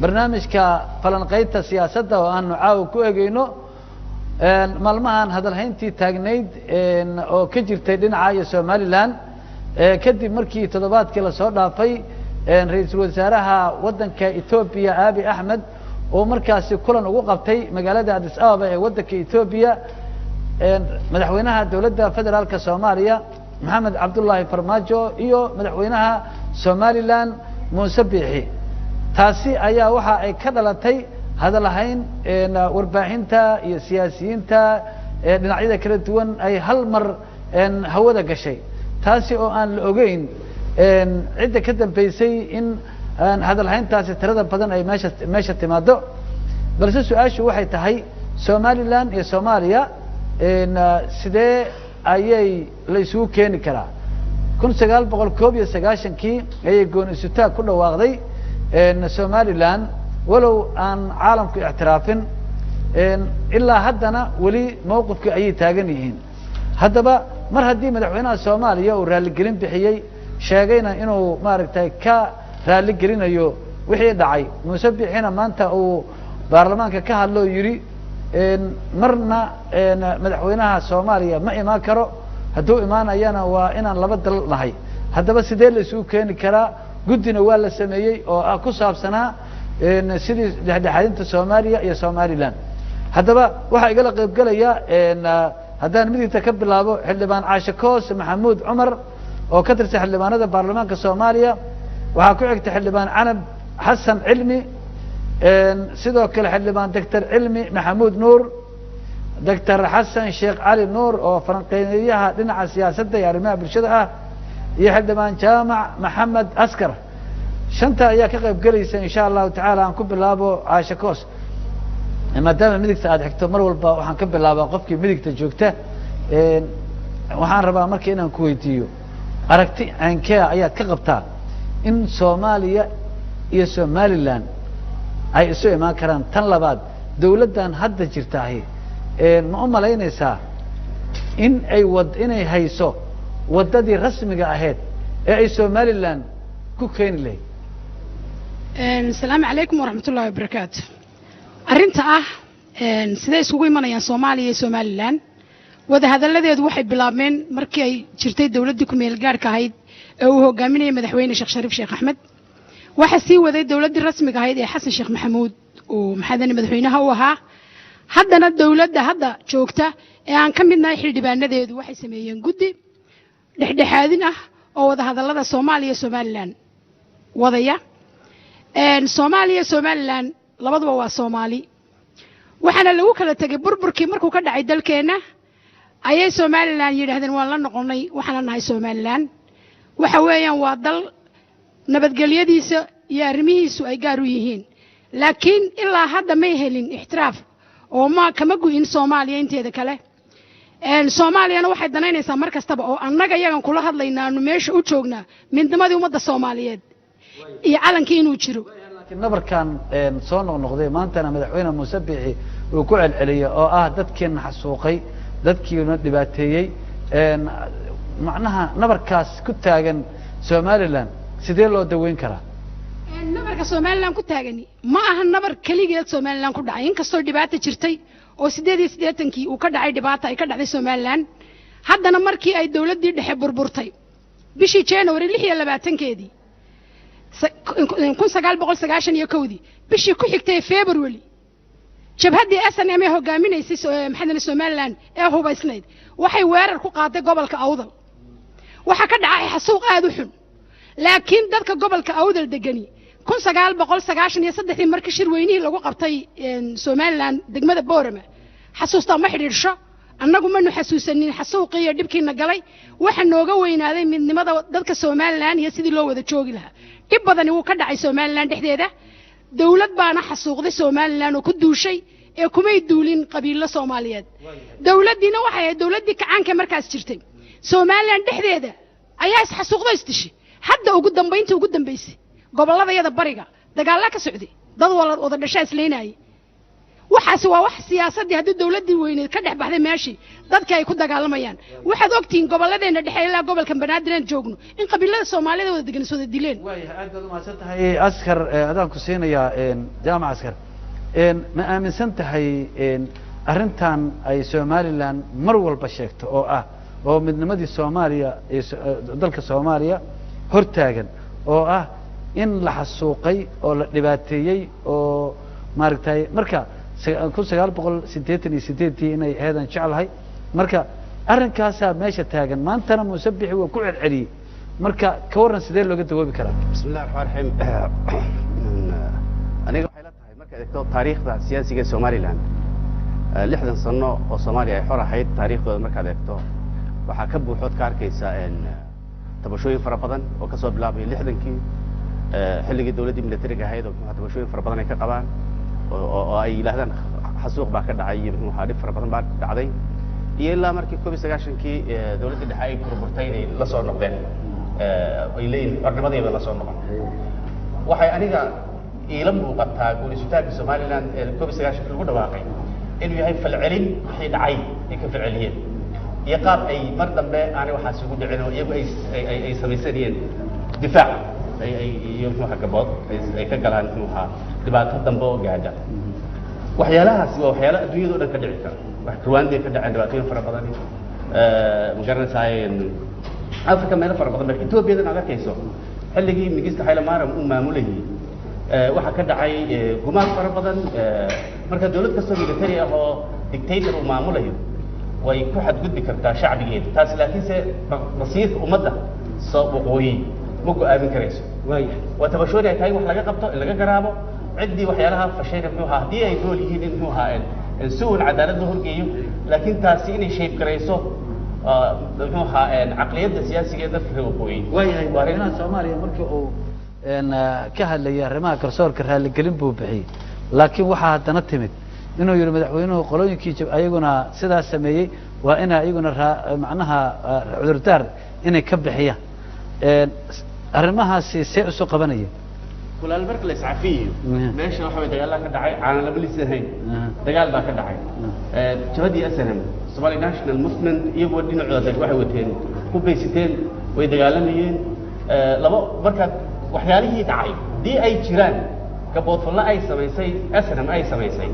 barnaamijka falanqaynta siyaasadda oo aanu caawa ku eegayno maalmahan hadalhayntii taagnayd oo ka jirtay dhinaca Soomaaliland kadib markii toddobaadkii la soo dhaafay ra'iisul wasaaraha waddanka Itoobiya Abiy Ahmed oo markaasi kulan ugu qabtay magaalada Addis Ababa ee waddanka Itoobiya madaxweynaha dawladda federaalka Soomaaliya Maxamed Cabdullaahi Farmaajo iyo madaxweynaha Somaliland Muuse Biixi taasi ayaa waxa ay ka dhalatay hadalhayn warbaahinta iyo siyaasiyiinta dhinacyada kala duwan ay hal mar hawada gashay taasi oo aan la ogeyn cidda ka dambeysay in hadalhayntaasi tirada badan ay meesha timaado balse su'aashu waxay tahay Somaliland iyo Soomaaliya sidee ayay la isugu keeni karaa 1991kii ayay go'aansatay ku dhawaaqday Somaliland walow aan caalamku ictiraafin ilaa haddana wali mowqifkii ayay taagan yihiin haddaba mar haddii madaxweynaha Soomaaliya uu raali gelin bixiyay sheegayna inuu maaragtay ka raali gelinayo wixii dhacay Muuse Biixina maanta uu baarlamaanka ka hadlo yiri marna madaxweynaha Soomaaliya ma imaan karo hadduu imaanayana waa inaan laba dal nahay haddaba sidee la isugu keeni karaa guddina waa la sameeyay oo ku saabsanaa sidii dhexdhexaadinta Soomaaliya iyo Somaliland haddaba waxa igala qayb galaya haddaan midinta ka bilaabo xildhibaan Caashe Koos Maxamuud Cumar oo ka tirsan xildhibaanada baarlamaanka Soomaaliya waxa ku xigta xildhibaan Canab Xasan Cilmi sidoo kale xildhibaan Dr. Cilmi Maxamuud Nuur Dr. Xasan Sheekh Cali Nuur oo falanqeeyaha dhinaca siyaasadda iyo arrimaha bulshada ah iyo xildhibaan Jaamac Maxamed Askar shanta ayaa ka qayb galaysa insha Allah taala aan ku bilaabo Caashe Koos maadaama midigta aad xigto mar walba waxaan ka bilaabaa qofkii midigta joogta waxaan rabaa markii inaan ku weydiiyo aragti aankee ayaad ka qabtaa in Soomaaliya iyo Somaliland ay isu imaan karaan tan labaad dawladdan hadda jirtaahi ma u malaynaysaa in ay inay hayso wadadii rasmiga ahayd ee ay Somaliland ku keeni lahayd السلام عليكم ورحمة الله وبركاته أرنت سيدا يسوقوا إيمانيا صوماليا Somaliland وهذا هذا الذي يدوحي بلامين مركي شرطي دولة ديكم يلقار كهيد وهو قامين مدحوين الشيخ شريف شيخ أحمد وحسي وذا الدولة الرسمي كهيد حسن شيخ محمود ومحدن مدحوينها وها حدنا الدولة ده هذا شوكته يعني كم من ناحية دبان ذي يدوحي سميين جدي لحدنا أو هذا الذي صوماليا Somaliland وضيع Soomaaliya Somaliland labaduba waa Soomaali waxaana lagu kala tagay burburkii markuu ka dhacay dalkeena ayay Somaliland yiraahdeen waan la noqonay waxaana nahay Somaliland waxa weeyaan waa dal nabadgelyadiisa iyo arrimihiisu ay gaar u yihiin laakiin ilaa hadda ma helin ixtiraaf oo ma kama go'in Soomaaliya inteeda kale Soomaaliyana waxay danaynaysaa mar kastaba oo annaga iyagan kula hadlaynaanu meesha u joognaa midnimadii ummadda Soomaaliyeed iyo calankii inuu jiro laakiin nabarkan soo noqnoqday maantana madaxweyne Muuse Biixi uu ku celceliyay oo dadkeen xasuuqay dadkiina dhibaateeyay macnaha nabarkaas ku taagan Somaliland sidee loo daweyn karaa nabarka Somaliland ku taagani ma aha nabar kaligeed Somaliland ku dhacay inkastoo dhibaato jirtay oo 88kii uu ka dhacay dhibaato ay ka dhacday Somaliland haddana markii ay dawladdii dhexe burburtay bishii January 26keedii 1991 bishii ku xigtay February jabhadii SNM ee hogaaminaysay maxamed Somaliland ee hubaysnayd waxay weerar ku qaaday gobolka Awdal waxa ka dhacay xasuuq aad u xun laakiin dadka gobolka Awdal degani 1993 markii shir weynihii lagu qabtay Somaliland degmada Boorama xasuusta ma xiriirsho annagu ma xasuusanin xasuuqii iyo dhibkiina galay waxa nooga weynaaday midnimada dadka Somaliland iyo sidii loo wada joogi lahaa dib badan uu ka dhacay Somaliland dhexdeeda dawlad baana xasuuqday Somaliland oo ku duushay ee kumay duulin qabiilo Soomaaliyeed dawladdiina waxay ahayd dawladdii kacaanka markaas jirtay Somaliland dhexdeeda ayaa is xasuuqday istishay hadda ugu dambeysay gobolladayada bariga dagaal ka socday dad wada dhashay isleenayay waxaas waa wax siyaasadii haddii dawladii weyneed ka dhex baxday meeshii dadka ay ku dagaalamayaan waxaad ogtiin gobolladeena dhexe ilaa gobolka banaadir aan joogno in qabiilada Soomaalida wada degan soo dileen waayahay aad baad u mahadsan tahay askar adaan ku siinayaa jaamac askar ma aaminsan tahay arrintan ay Somaliland mar walba sheegto oo ah oo midnimadii Soomaaliya ee dalka Soomaaliya hortaagan oo ah in la xasuuqay oo la dhibaateeyay oo maaragtay marka 1988 inay heedan jeclahay marka arrinkaasa meesha taagan maantana musabixi waa ku celceliyay marka ka waran sidee looga dawoobi karaa bismillaahir rahmaanir rahiim aniga waxay la tahay marka eegto taariikhda siyaasiga Somaliland 60 sano oo Soomaaliya ay xor ahayd taariikhdooda markaad eegto waxa ka buuxood ka arkaysa tabashooyin fara badan oo ka soo bilaabay 60kii xilligii dawladda militariga ahayd oo tabashooyin fara badan ay ka qabaan oo ay ilaahdaan xasuuq baa ka dhacay iyo waxa dhib fara badan baa dhacday iyo ilaa markii 1990kii dawladda dhexe ay burburtay inay la soo noqdeen ay leeyihiin barnaamijyada la soo noqon waxay aniga ila muuqataa guulisitaanka Somaliland 1990 lagu dhawaaqay inuu yahay falcelin wixii dhacay ay ka falceliyeen iyo qaab ay mar dambe aanay waxaas ugu dhicin oo iyagu ay samaysanayeen difaac iyo waxa gabood ay ka galaan waxa dhibaato dambe oo gaadha waxyaalahaas waa waxyaalo adduunyada oo dhan ka dhici kara wax Rwanda ka dhacay dhibaatooyin fara badan magaranaysaa Afrika meel fara badan Ethiopia aad arkayso xilligii Migista Haile Mariam uu maamulayay waxa ka dhacay gumaad fara badan marka dawlad kasta military ah oo dictator uu maamulayo way ku xadgudbi kartaa shacbigeeda taas laakiin se masiirka ummadda soo waqooyi ma go'aamin karayso waa tabashoori ay tahay wax laga qabto in laga garaabo ciddii waxyaalaha fashayna muxuu ahaa haddii ay dool yihiin in muxuu ahaa suun cadaalad la horgeeyo laakiin taasi inay shayb garayso muxuu ahaa caqliyadda siyaasiga ee dadka waqooyi waayahay madaxweynaha Soomaaliya markii uu ka hadlayay arrimaha garsoorka raaligelin buu bixiyay laakiin waxa haddana timid inuu yiri madaxweynuhu qolooyinkii ayaguna sidaas sameeyay waa in ayaguna macnaha cudurdaar inay ka bixiyaan arrimahaasi see u soo qabanayeen kulaal marka la iscafiyo meesha waxa way dagaal ka dhacay aan la bilisahayn dagaal baa ka dhacay jabadii SNM Somali National Movement iyagoo dhinacooda waxay wateen ku beesiteen way dagaalamayeen laba marka waxyaalihii dhacay dii ay jiraan gaboodfalla ay samaysay SNM ay samaysay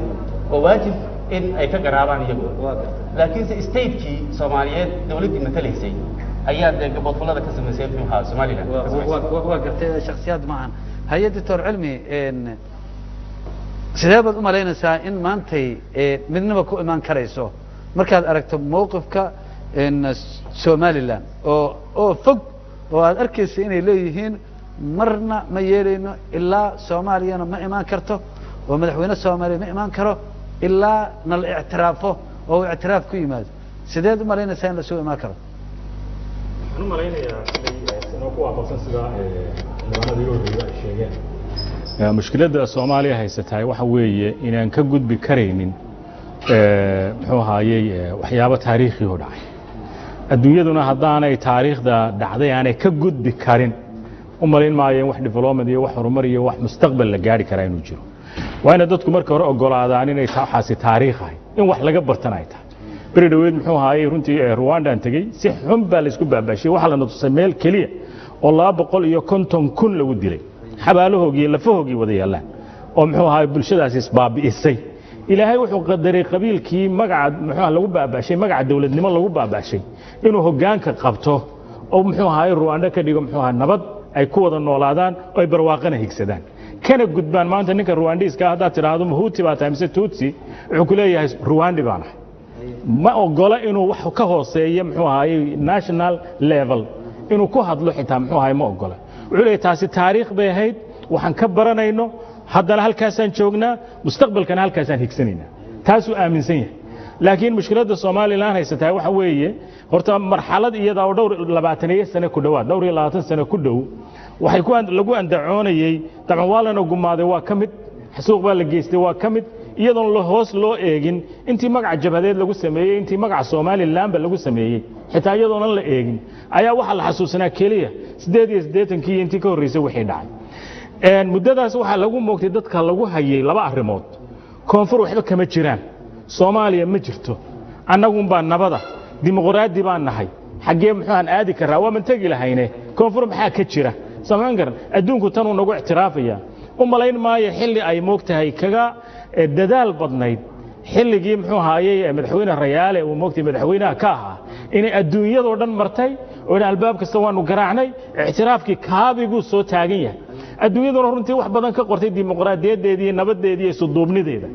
oo waajib in ay ka garaabaan iyagu laakiin state-kii Soomaaliyeed dawladda matalaysay ayaa gaboodfallada ka samaysay waxa Somaliland waa gartay shakhsiyaad maahan hay'ad doctor cilmi sidee baad u malaynaysaa in maantay midnimo ku imaan karayso markaad aragto mowqifka Somaliland oo fog oo aad arkaysa inay leeyihiin marna ma yeelayno ilaa Soomaaliyana ma imaan karto oo madaxweyne Soomaaliya ma imaan karo ilaa nal i'tiraafo oo i'tiraaf ku yimaado sideed u malaynaysaa in la soo imaan karo waxaan u malaynayaa inay ku waafaqsan sida nimanada Yuroobiga ay sheegeen mushkiladda Soomaaliya haysatay waxa weeye inaan ka gudbi kareynin muxuu ahaayay waxyaabo taariikhi oo dhacay adduunyaduna haddaanay taariikhda dhacday aanay ka gudbi karin u malayn maayeen wax development iyo wax horumar iyo wax mustaqbal la gaari karaa inuu jiro waa in dadku marka hore ogolaadaan inay taasi taariikh ahay in wax laga bartan ay tahay bari dhaweed muxuu ahaayay runtii Rwanda aan tagay si xun baa la isku baabashay waxa la tusay meel kaliya oo 250,000 lagu dilay xabaalahoogii lafahoogii wada yaalaan oo muxuu ahaayay bulshadaas isbaabi'isay ilaahay wuxuu qadaray qabiilkii magaca muxuu lagu baabashay magaca dawladnimo lagu baabashay inuu hoggaanka qabto oo muxuu ahaayay Rwanda ka dhigo muxuu ahaa nabad ay ku wada noolaadaan oo ay barwaaqana higsadaan kana gudbaan maanta ninka Rwandiiska hadda tiraahdo Hutu baa tahay mise Tutsi wuxuu ku leeyahay Rwandi baan ma ogola inuu wax ka hooseeyo muxuu ahaayay national level inuu ku hadlo xitaa muxuu ahaayay ma ogola wuxuu leeyahay taasi taariikh bay ahayd waxaan ka baranayno haddana halkaasaan joognaa mustaqbalkana halkaasaan higsanaynaa taasuu aaminsan yahay laakiin mushkiladda Soomaaliland haysatay waxa weeye horta marxalad iyada oo dhowr 20 sano ku dhawaad dhowr 20 sano ku dhow waxay ku lagu andacoonayay taban waalana gumaaday waa kamid xasuuq baa la geystay waa kamid iyadoon la hoos loo eegin intii magaca jabadeed lagu sameeyay intii magaca Soomaaliland ba lagu sameeyay xitaa iyadoon la eegin ayaa waxa la xasuusanaa kaliya 88kii intii ka horeysay wixii dhacay muddadaas waxa lagu moogtay dadka lagu hayay laba arrimood koonfur waxba kama jiraan Soomaaliya ma jirto annagu baa nabada dimuqraadi baan nahay xagee muxuu aan aadi karaa waa man tagi lahayne koonfur maxaa ka jira samaan garan adduunku tan uu nagu ictiraafaya umalayn maayo xilli ay moogtahay kaga dadaal badnayd xilligii muxuu haayay madaxweyne Rayaale uu moogtay madaxweynaha ka ahaa inay adduunyada oo dhan martay oo albaab kasta waanu garaacnay ictiraafkii kaabigu soo taagan yahay adduunyada runtii wax badan ka qortay dimuqraadiyadeedii nabadeedii iyo suduubnideeda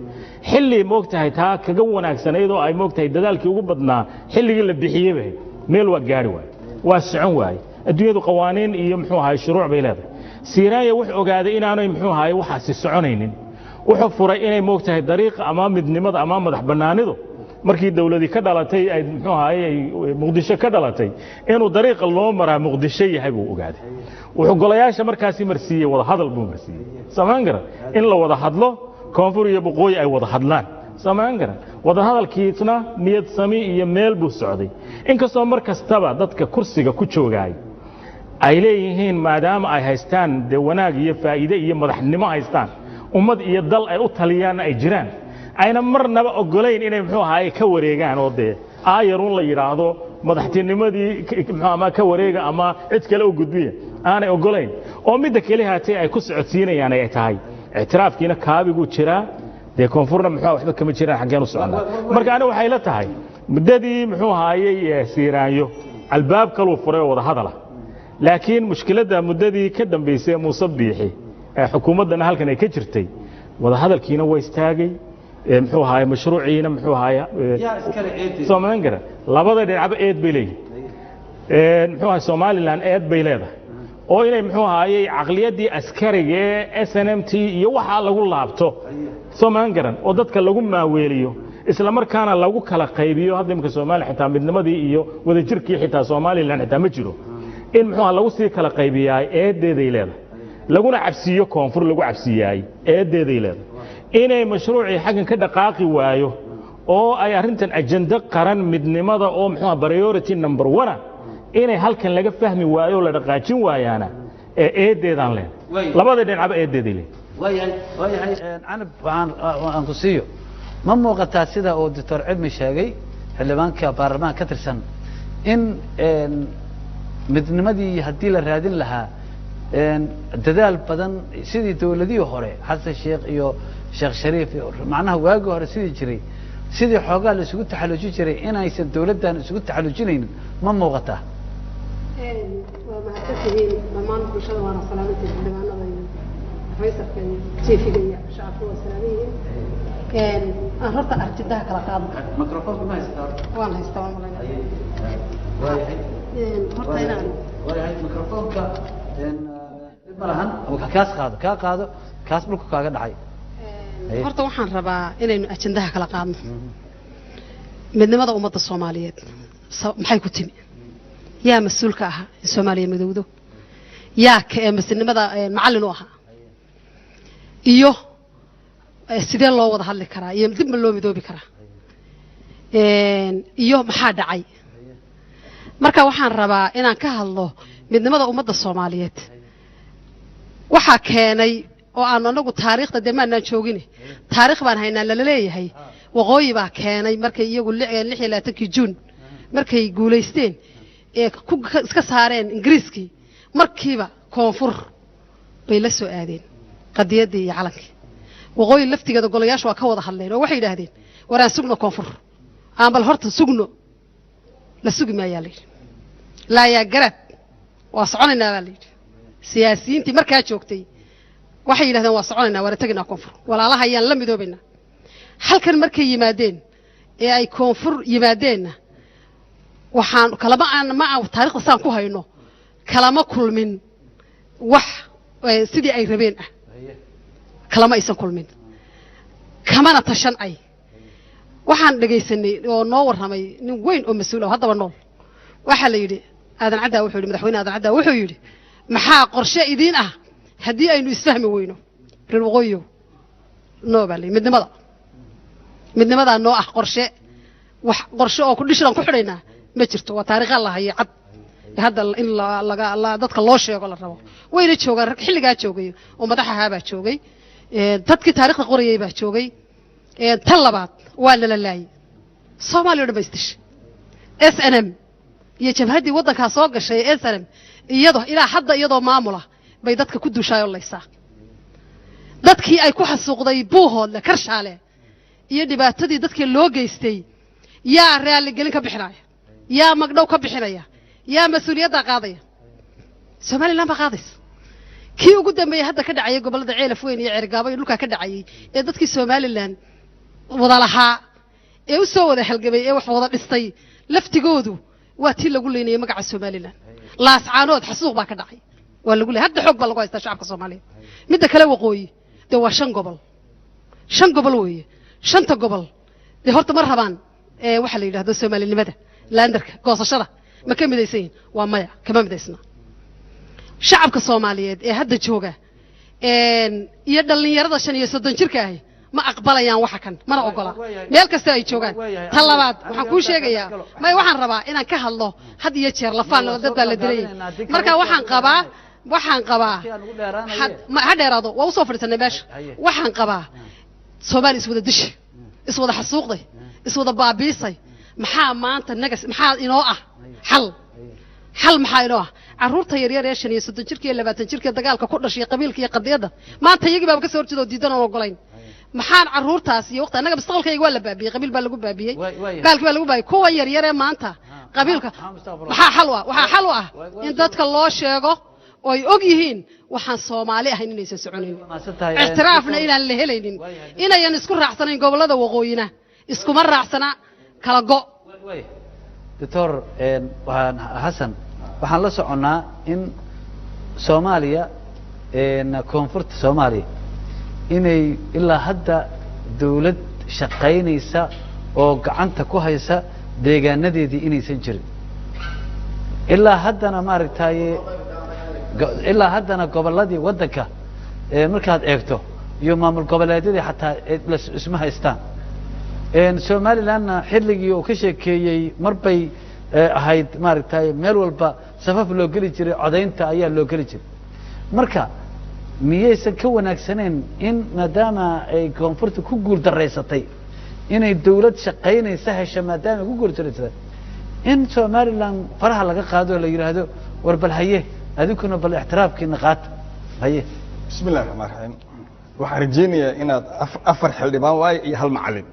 xilli moogtahay taa kaga wanaagsaneyd oo ay moogtahay dadaalkii ugu badnaa xilligii la bixiyay meel waa gaari waay waa socon waay adduunyadu qawaaniin iyo muxuu ahaay shuruuc bay leedahay Siiraaya wax ogaaday inaanay muxuu ahaay waxaasi soconaynin wuxuu furay inay moogtahay dariiq ama midnimada ama madax banaanidu markii dawladii ka dhalatay ay muxuu ahaay Muqdisho ka dhalatay inuu dariiq loo maraa Muqdisho yahay buu ogaaday wuxuu golayaasha markaasi marsiiyay wada hadal buu marsiiyay samaan garan in la wada hadlo koonfur iyo boqooyi ay wada hadlaan samaan garan wada hadalkiisna niyad sami iyo meel buu socday inkastoo markastaba dadka kursiga ku joogay ay leeyihiin maadaama ay haystaan de wanaag iyo faa'iido iyo madaxnimo haystaan ummad iyo dal ay u taliyaan ay jiraan ayna marnaba ogolayn inay muxuu ahaay ka wareegaan oo de aayarun la yiraahdo madaxtinimadii muxuu ama ka wareega ama cid kale u gudbiya aanay ogolayn oo mid kale haatay ay ku socodsiinayaan ay tahay ictiraafkiina kaabigu jira de koonfurna muxuu waxba kama jiraan xageen u socnaa marka aniga waxay la tahay muddadii muxuu ahaayay Siiraayo albaab kale uu furay wada hadala laakiin mushkiladda muddadii ka dambeysay Muuse Biixi xukuumadana halkan ay ka jirtay wada hadalkiina way istaagay muxuu ahaay mashruuciina muxuu ahaay yaa iskale eeday Soomaaliland gara labada dhinacba eed bay leeyihiin muxuu ahaay Soomaaliland eed bay leedahay oo inay muxuu ahaayay aqliyadii askariga ee SNMT iyo waxa lagu laabto Soomaaliland garan oo dadka lagu maaweeliyo isla markaana lagu kala qaybiyo hadda imka Soomaaliya xitaa midnimadii iyo wada jirkii xitaa Soomaaliland xitaa ma jiro in muxuu lagu sii kala qaybiyay eedeeday leedahay laguna cabsiyo koonfur lagu cabsiyay eedeeday leedahay inay mashruuci xagan ka dhaqaaqi waayo oo ay arintan ajenda qaran midnimada oo muxuu priority number 1 inay halkan laga fahmi waayo la dhaqaajin waayana eedeedan leedahay labada dhinacba eedeeday leedahay waayahay anab aan ku siiyo ma muuqataa sida oo Dr. Cilmi sheegay xildhibaanka baarlamaanka ka tirsan in midnimadii hadii la raadin lahaa dadaal badan sidii dawladii hore Xasan Sheekh iyo Sheekh Shariif macnaha waagi hore sidii jiray sidii xoogaa la isugu taxalluujin jiray inaysan dawladdan isugu taxalluujinaynin ma muuqataa waa mahadsantihiin dhammaan bulshada waana salaamintii xildhibaanada iyo raiisulka iyo jiifiga iyo shacabka waa salaamihiin aan horta arjidaha kala qaadno microphone ma haystaa waan haystaa waan malaynaya waayahay horta inaan waayahay microphone-ka malahan kaas qaado kaas dhulka kaaga dhacay horta waxaan rabaa inaynu ajandaha kala qaadno midnimada ummadda Soomaaliyeed maxay ku timi yaa mas'uulka ah in Soomaaliya midowdo yaa ka midnimada macallin u aha iyo sidee loo wada hadli karaa iyo dib ma loo midoobi karaa iyo maxaa dhacay marka waxaan rabaa inaan ka hadlo midnimada ummadda Soomaaliyeed waxa keenay oo aan anagu taariikhda deemaanaan joogin taariikh baan haynaa la leeyahay waqooyi baa keenay markay iyagu 26 Juun markay guuleysteen ee iska saareen Ingiriiskii markiiba koonfur bay la soo aadeen qadiyadii iyo calankii waqooyi laftigeeda golayaashu waa ka wada hadleen oo waxay yiraahdeen waraan sugno koonfur aan bal horta sugno la sugi ma yaali la ya garab waa soconaynaa baa leeyahay siyaasiyiintii markaa joogtay waxay yiraahdeen waa soconaynaa waa tagnaa koonfur walaalaha ayaan la midoobaynaa halkan markay yimaadeen ee ay koonfur yimaadeen waxaan kalama aan ma taariikhda saan ku hayno kalama kulmin wax sidii ay rabeen ah kalama aysan kulmin kamana tashan ay waxaan dhageysanay oo noo warramay nin weyn oo mas'uul ah haddaba nool waxa la yiri aadan cadda wuxuu yiri madaxweyne aadan cadda wuxuu yiri maxaa qorshe idin ah haddii aynu isfahmi weyno reer waqooyi noobali midnimada noo ah qorshe wax qorshe oo ku dhishan ku xidhaynaa ma jirto waa taariikh Allah iyo cad hadda in la dadka loo sheego la rabo wayna joogaan xilliga joogay oo madaxaha baa joogay dadkii taariikhda qorayay baa joogay talabaad waa la laayay Soomaaliya dhamaystish SNM iyo jabhadii wadanka soo gashay SNM ilaa hadda iyadoo maamula bay dadka ku duushayo laysaa dadkii ay ku xasuuqday buuhoodle karshaale iyo dhibaatadii dadkii loo geystay yaa raali gelin ka bixinaya yaa magdhow ka bixinaya yaa mas'uuliyadda qaadaya Soomaaliland ba qaadays kii ugu dambeeyay hadda ka dhacay gobolada Ceelaf Weyn iyo Cergaabo iyo dhulka ka dhacay ee dadkii Soomaaliland wada lahaa ee u soo wada halgabay ee wax wada dhistay laftigoodu waa tii lagu leeyay magaca Soomaaliland laas caanood xasuuq baa ka dhacay waa lagu leeyay hadda xog baa lagu haystaa shacabka Soomaaliyeed midda kale waqooyi de waa 5 gobol weeye 5 gobol de horta mar rabaan waxa la yiraahdo Soomaalinimada laandarka goosashada ma ka midaysan waa maya kama midaysna shacabka Soomaaliyeed ee hadda jooga iyo dhalinyarada 35 jirka ah ma aqbalayaan waxa kan mana ogola meel kasta ay joogaan talabaad waxaan ku sheegayaa waxaan rabaa inaan ka hadlo had iyo jeer lafaan dad la dilay marka waxaan qabaa ha dheeraado waa u soo fadhiisanay meesha waxaan qabaa Soomaali iswada dish iswada xasuuqday iswada baabiisay maxaa maanta nagas maxaa inoo ah xal maxaa inoo ah caruurta yaryar ee 35 jirka iyo 20 jirka dagaalka ku dhashay qabiilka iyo qadiyada maanta iyaga baa ka soo horjeedo diidan oo ogolayn maxaan caruurtaas iyo waqti anaga mustaqbalkayga waa la baabiyay qabiil baa lagu baabiyay baalkii baa lagu baabiyay kuwa yaryar ee maanta qabiilka waxa xal u ah in dadka loo sheego oo ay og yihiin waxaan Soomaali ahayn inaysan soconin ixtiraafna inaan la helaynin inayan isku raacsanayn gobolada waqooyina iskuma raacsana kala go Dr. Hassan waxaan la soconaa in Soomaaliya koonfurta Soomaaliya inay ilaa hadda dawlad shaqaynaysa oo gacanta ku haysa deegaanadeedii inaysan jirin ilaa haddana goboladii wadanka markaad eegto iyo maamul goboleedyadii xataa isma haystaan Somalilandna xilligii uu ka sheekeeyay marbay ahayd meel walba safaf loo gali jiray codaynta ayaa loo gali jiray marka miyaysan ka wanaagsaneen in maadaama ay koonfurta ku guul daraysatay inay dawlad shaqaynaysa hesha maadaama ku guul daraysatay in Somaliland faraha laga qaado la yiraahdo war bal haye adikuna bal ixtiraafkiina qaata haye bismillaahir rahmaanir rahiim waxaan rajeynayaa inaad afar xildhibaan waay iyo hal macallin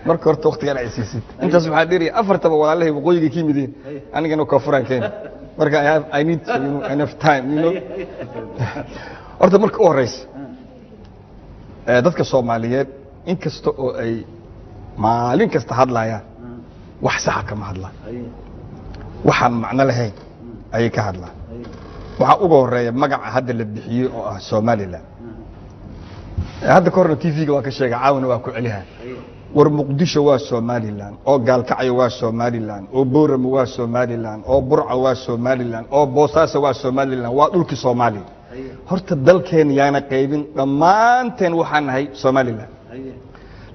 marka horta waqtigan ay siisid intaas waxaa dheeri afartaba walaalahay waqooyiga ka yimideen anigana koonfuran keen marka I need enough time horta marka u horeysa dadka Soomaaliyeed inkasta oo ay maalin kasta hadlayaan wax sax kama hadlaan waxaan macno lahayn ay ka hadlaan waxa ugu horeeya magaca hadda la bixiyay oo ah Somaliland hadda korna TV-ga waa ka sheegay caawina waa ku celiha war Muqdisho waa Somaliland oo Gaalkacyo waa Somaliland oo Booramo waa Somaliland oo Burco waa Somaliland oo Boosaaso waa Somaliland waa dhulkii Soomaaliya horta dalkeen yaana qaybin dhammaanteen waxaan nahay Somaliland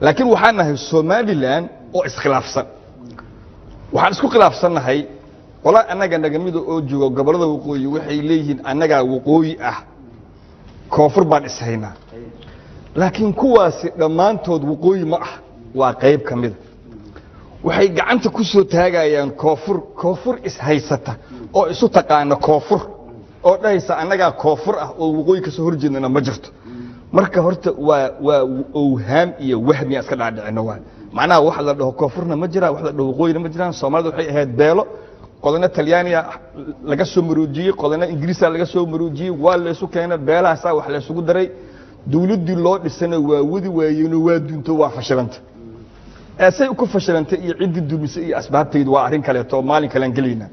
laakiin waxaan nahay Somaliland oo iskhilaafsan waxaan isku khilaafsanahay wala anaga nagamida oo joogo gobolada waqooyi waxay leeyihiin anaga waqooyi ah koonfur baan ishaynaa laakiin kuwaasi dhammaantood waqooyi ma ah waa qayb kamid waxay gacanta ku soo taagayaan koonfur is haysata oo isu taqaana koonfur oo dhaysa anaga koonfur ah oo waqooyi ka soo horjeedna ma jirto marka horta waa awhaam iyo wahmi iska dhaadhicino waa macnaha wax la dhaho koonfurna ma jira wax la dhaho waqooyina ma jiraan Soomaalidu waxay ahayd beelo qodana Talyaaniga laga soo maruujiyay qodana Ingiriis laga soo maruujiyay waa la isku keenay beelahaas wax la isugu daray dawladdu loo dhisana waa wadi waayeen waa dunto waa fashilanta asay ku fashilanta iyo cid dumisay iyo asbaabteedu waa arin kale oo maalin kale galina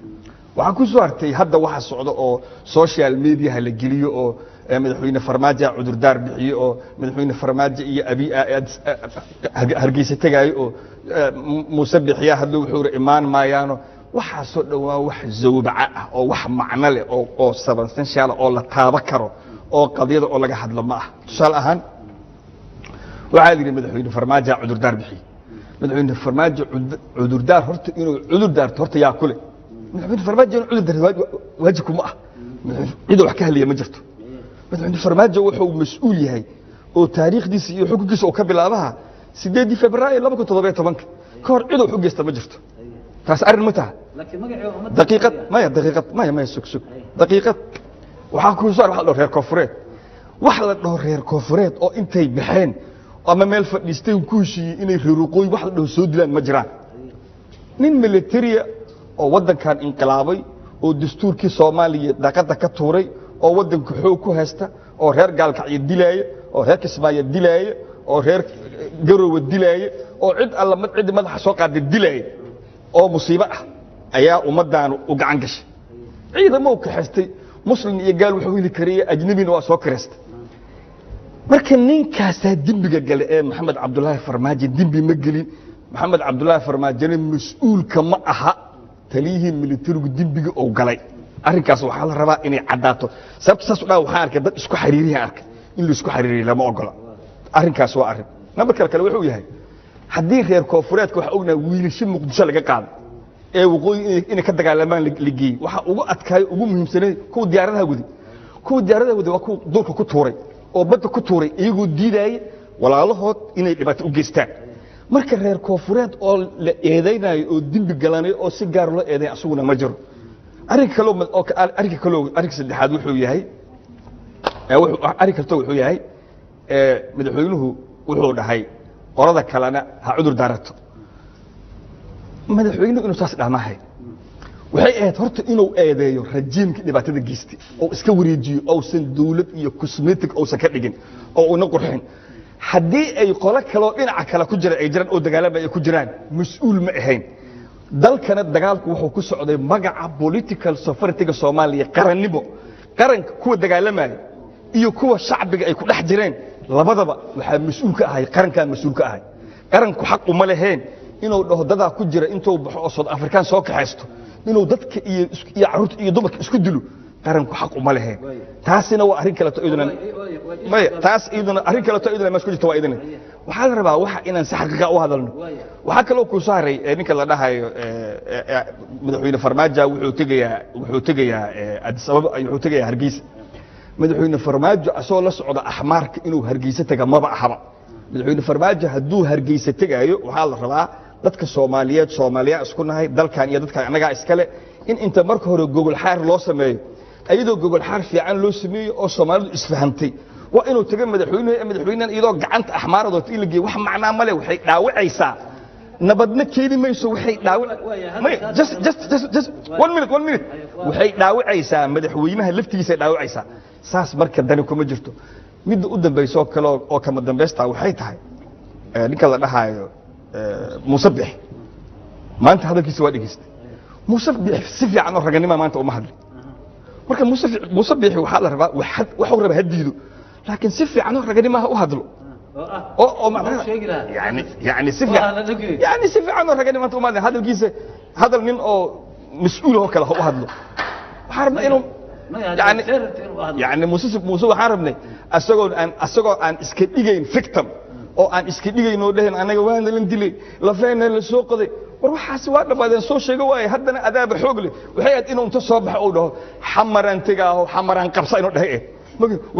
waxa ku soo hartay hadda waxa socdo oo social media la geliyo oo madaxweyne Farmaajo cudurdaar bixiyo oo madaxweyne Farmaajo iyo Abi Hargeysa tagay oo Muuse bixiya hadda wuxuu imaan maayaano waxa soo dhawaa wax zawbaca ah oo wax macno leh oo sabansan shaala oo la taaba karo oo qadiyada oo laga hadlo ma ah tusaale ahaan waxa la yiri madaxweyne Farmaajo cudurdaar bixiyo madaxweyne Farmaajo cudurdaar horta inuu cudurdaar horta yaa kule madaxweyne Farmaajo cudurdaar waajib ma ah cid wax ka heliya ma jirto madaxweyne Farmaajo wuxuu mas'uul yahay oo taariikhdiisa iyo xukunkiisa oo ka bilaabaha 8 Febraayo 2017 ka hor cid u geysta ma jirto taas arrin ma taha laakiin magacii ummadda daqiiqad maya sug daqiiqad waxaa ku soo waxa la reer koonfureed wax la dhaho reer koonfureed oo intay baxeen ama meel fadhiistay ku heshiiyey inay reer waqooyi wax la dhaho soo dilaan ma jiraan nin military oo wadankan inqilaabay oo dastuurkii Soomaaliya daaqada ka tuuray oo wadanka xoog ku haysta oo reer gaalkacyo dilaaya oo reer Kismaayo dilaaya oo reer Garowe dilaaya oo cid alla cid madaxa soo qaaday dilaaya oo musiibo ah ayaa ummadaan u gacan gashay ciidamo ka haystay muslim iyo gaal wuxuu heli kariyay ajnabina waa soo kireystay marka ninkaas dambiga gale ee Maxamed Cabdullaahi Farmaajo dambi ma gelin Maxamed Cabdullaahi Farmaajo mas'uul kama aha taliyihii militarigu dambiga oo galay arrinkaas waxaa la rabaa inay cadaato sababta saas u dhaa waxaan arkay dad isku xiriiriya arkay in la isku xiriiriyo lama ogola arrinkaas waa arrin number kale wuxuu yahay haddii reer koonfureedka waxa ognahay wiilasha Muqdisho laga qaado ee waqooyi inay ka dagaalamaan ligii waxa ugu adkaay ugu muhiimsanay kuwa diyaaradaha wadi waa kuwa dhulka ku tuuray oo badda ku tuuray iyagoo diidaayay walaalahood inay dhibaato u geystaan marka reer koonfureed oo la eedeynayo oo dambi galanay oo si gaar loo eeday asaguna ma jiro arrinka saddexaad wuxuu yahay madaxweynuhu wuxuu dhahay qorada kalena ha cudur daarato madaxweynuhu inuu saas dhamahay waxay ahayd horta inuu eedeeyo rajiimka dhibaatada geystay oo iska wareejiyo oo san dawlad iyo cosmetic oo ka dhigin oo una qurxin haddii ay qolo kale oo dhinaca kale ku jira ay jiraan oo dagaalama ay ku jiraan mas'uul ma ahayn dalkana dagaalku wuxuu ku socday magaca political sovereignty-ga Soomaaliya qarannimo qaranka kuwa dagaalamaya iyo kuwa shacbiga ay ku dhex jireen labadaba waxa mas'uul ka ahay qaranka mas'uul ka ahay qaranku xaq uma lahayn inuu dhaho dadaa ku jira intuu baxo oo South African soo kaxaysto inuu dadka iyo carruurta iyo dumarka isku dilo qaranku xaq uma lahayn taasina waa arrin kale arrin kale ma isku jirto waa idin waxaa la rabaa waxa inaan si xaqiiqa u hadalno waxa kale oo ku saaray ninka la dhahayo madaxweyne Farmaajo wuxuu tegayaa Addis Ababa wuxuu tegayaa Hargeysa madaxweyne Farmaajo asoo la socda axmaarka inuu Hargeysa taga maba ahaba madaxweyne Farmaajo hadduu Hargeysa tagayo waxaa la rabaa dadka Soomaaliya isku nahay dalkan iyo dadka anaga iskale in inta marka hore gogol xaar loo sameeyo ayadoo gogol xaar fiican loo sameeyo oo Soomaalidu isfahamtay waa inuu taga madaxweynahan iyadoo gacanta axmaarada in la geeyo wax macna ma leh waxay dhaawacaysaa nabadna keeni mayso waxay just 1 minute waxay dhaawacaysaa madaxweynaha laftiisa dhaawacaysaa saas marka dani kuma jirto mid u dambayso kale oo kama dambaysta waxay tahay ninka la dhahayo Musabbix maanta hadalkiisa waa dhageystay Musabbix si fiican oo raganimo maanta uma hadlin marka Musabbix waxa la rabaa waxa raba hadiido laakiin si fiican oo raganimo u hadlo oo macnaha yani si fiican oo raganimo u hadlo hadalkiisa hadal nin oo mas'uul oo kale u hadlo waxa rabnaa inuu يعني موسى waxaan rabnay asagoo aan iska dhigayn victim oo aan iska dhigayn oo dhahin anaga waan la dilay la feenay la soo qaday war waxaas waa dhabaadeen soo sheego waay haddana adaaba xoog leh waxay aad inuu inta soo baxo oo dhaho xamaran tagaaho xamaran qabsa inuu dhahay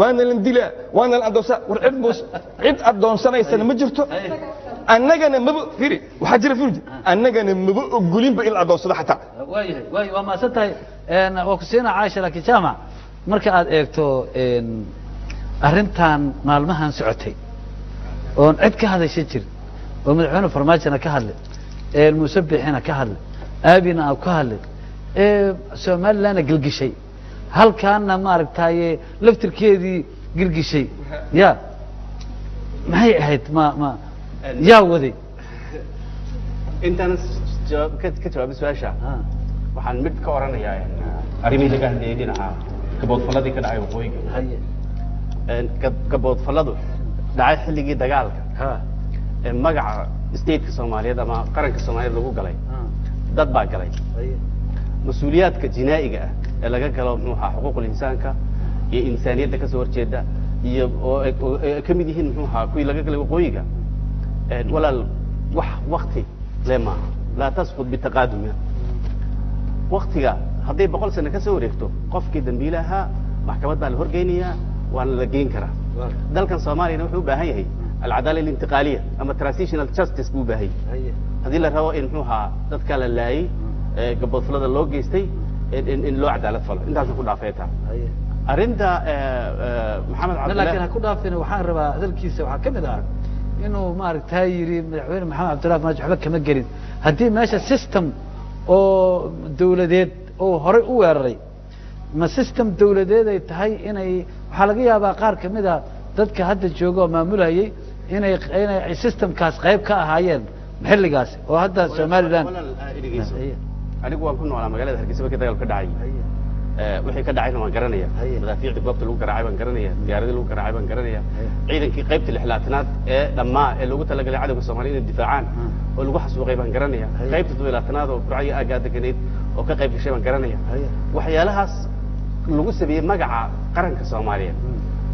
waan la dilaa waan la adoonsa war cid adoonsanaysa ma jirto annagana maba firi waxa jira firi annagana maba ogolinba in la adoonsado xataa way waa ma santahay waa ku siina Aisha laakiin jaamac marka aad eegto arrintan maalmahan socotay oo cid ka hadashay jir oo madaxweyne Farmaajo ka hadlay Musabbixina ka hadlay aabina ka hadlay Soomaaliland gilgishay halkaana maaragtay laftirkeedii gilgishay ya maxay ahayd ma yaa waday intaan ka jawaab su'aasha waxaan mid ka oranayaa arrimihii laga hadlayay dhinaca gaboodfaladii ka dhacay waqooyiga gaboodfaladu dhacay xilligii dagaalka magaca stateka Soomaaliyeed ama qaranka Soomaaliyeed lagu galay dad baa galay mas'uuliyaadka jinaa'iga ah ee laga galo muxuu ahaa xuquuqul insaanka iyo insaaniyadda ka soo horjeeda iyo oo ka mid yihiin muxuu ahaa kuwii laga galay waqooyiga walaal wax waqti lema la tasqud bitaqadum waqtiga hadday 100 sano ka soo wareegto qofkii dambiilaha maxkamadda la horgeynaya waana la geyn karaa dalkan Soomaaliya wuxuu u baahan yahay العدالة الانتقالية أما transitional justice بو باهي هذه اللي رأوا إن محوها ذاتك للاي قبل فلاد اللوج يستي إن لو عدالة فلا أنت عايز تقول عفيتها أرندا محمد عبد الله لكن هكون عارفين وحان ربا هذا الكيس وحكم ده إنه ما عرفت هايري مدحوين محمد عبد الله ما جحبك كم جريد هدي ماشى سيستم أو دولة أو هري أو هري ما سيستم دولة يتهاي إنه حلقيها بقار كم ده dadka hadda joogo maamulayay inay system kaas qayb ka ahaayeen xilligaas oo hadda Soomaaliland anigu waan ku noolaa magaalada Hargeysa ka dagaal ka dhacay wixii ka dhacayna waan garanaya madaafiicda goobta lagu garaacay baan garanaya diyaaradda lagu garaacay baan garanaya ciidankii qaybta lixlaatanaad ee dhammaa ee lagu talagalay cadawga Soomaaliyeed difaacaan oo lagu xasuuqay baan garanaya qaybta toddobaatanaad oo burcay aagaada ganeed oo ka qayb gashay baan garanaya waxyaalahaas lagu sameeyay magaca qaranka Soomaaliyeed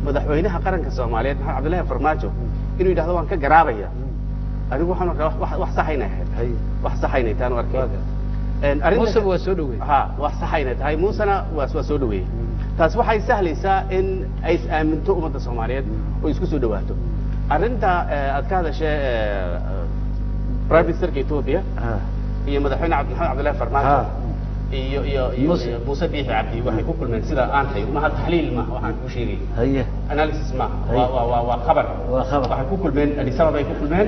madaxweynaha qaranka Soomaaliyeed Maxamed Cabdullaahi Farmaajo inuu yiraahdo waan ka garaabaya anigu waxaan wax saxayna wax saxayna taan arkay Muuse waa soo dhaweey wax saxayna tahay Muusena waa soo dhaweey taas waxay sahlaysaa in ay aaminto ummadda Soomaaliyeed oo isku soo dhawaato arinta aad ka hadashay Prime Minister Ethiopia iyo madaxweyne Maxamed Cabdullaahi Farmaajo iyo Muuse Biixi Cabdi waxay ku kulmeen sida aan tahay ma taxliil ma waxaan ku sheegay analysis ma waa khabar waxay ku kulmeen Addis Ababa ay ku kulmeen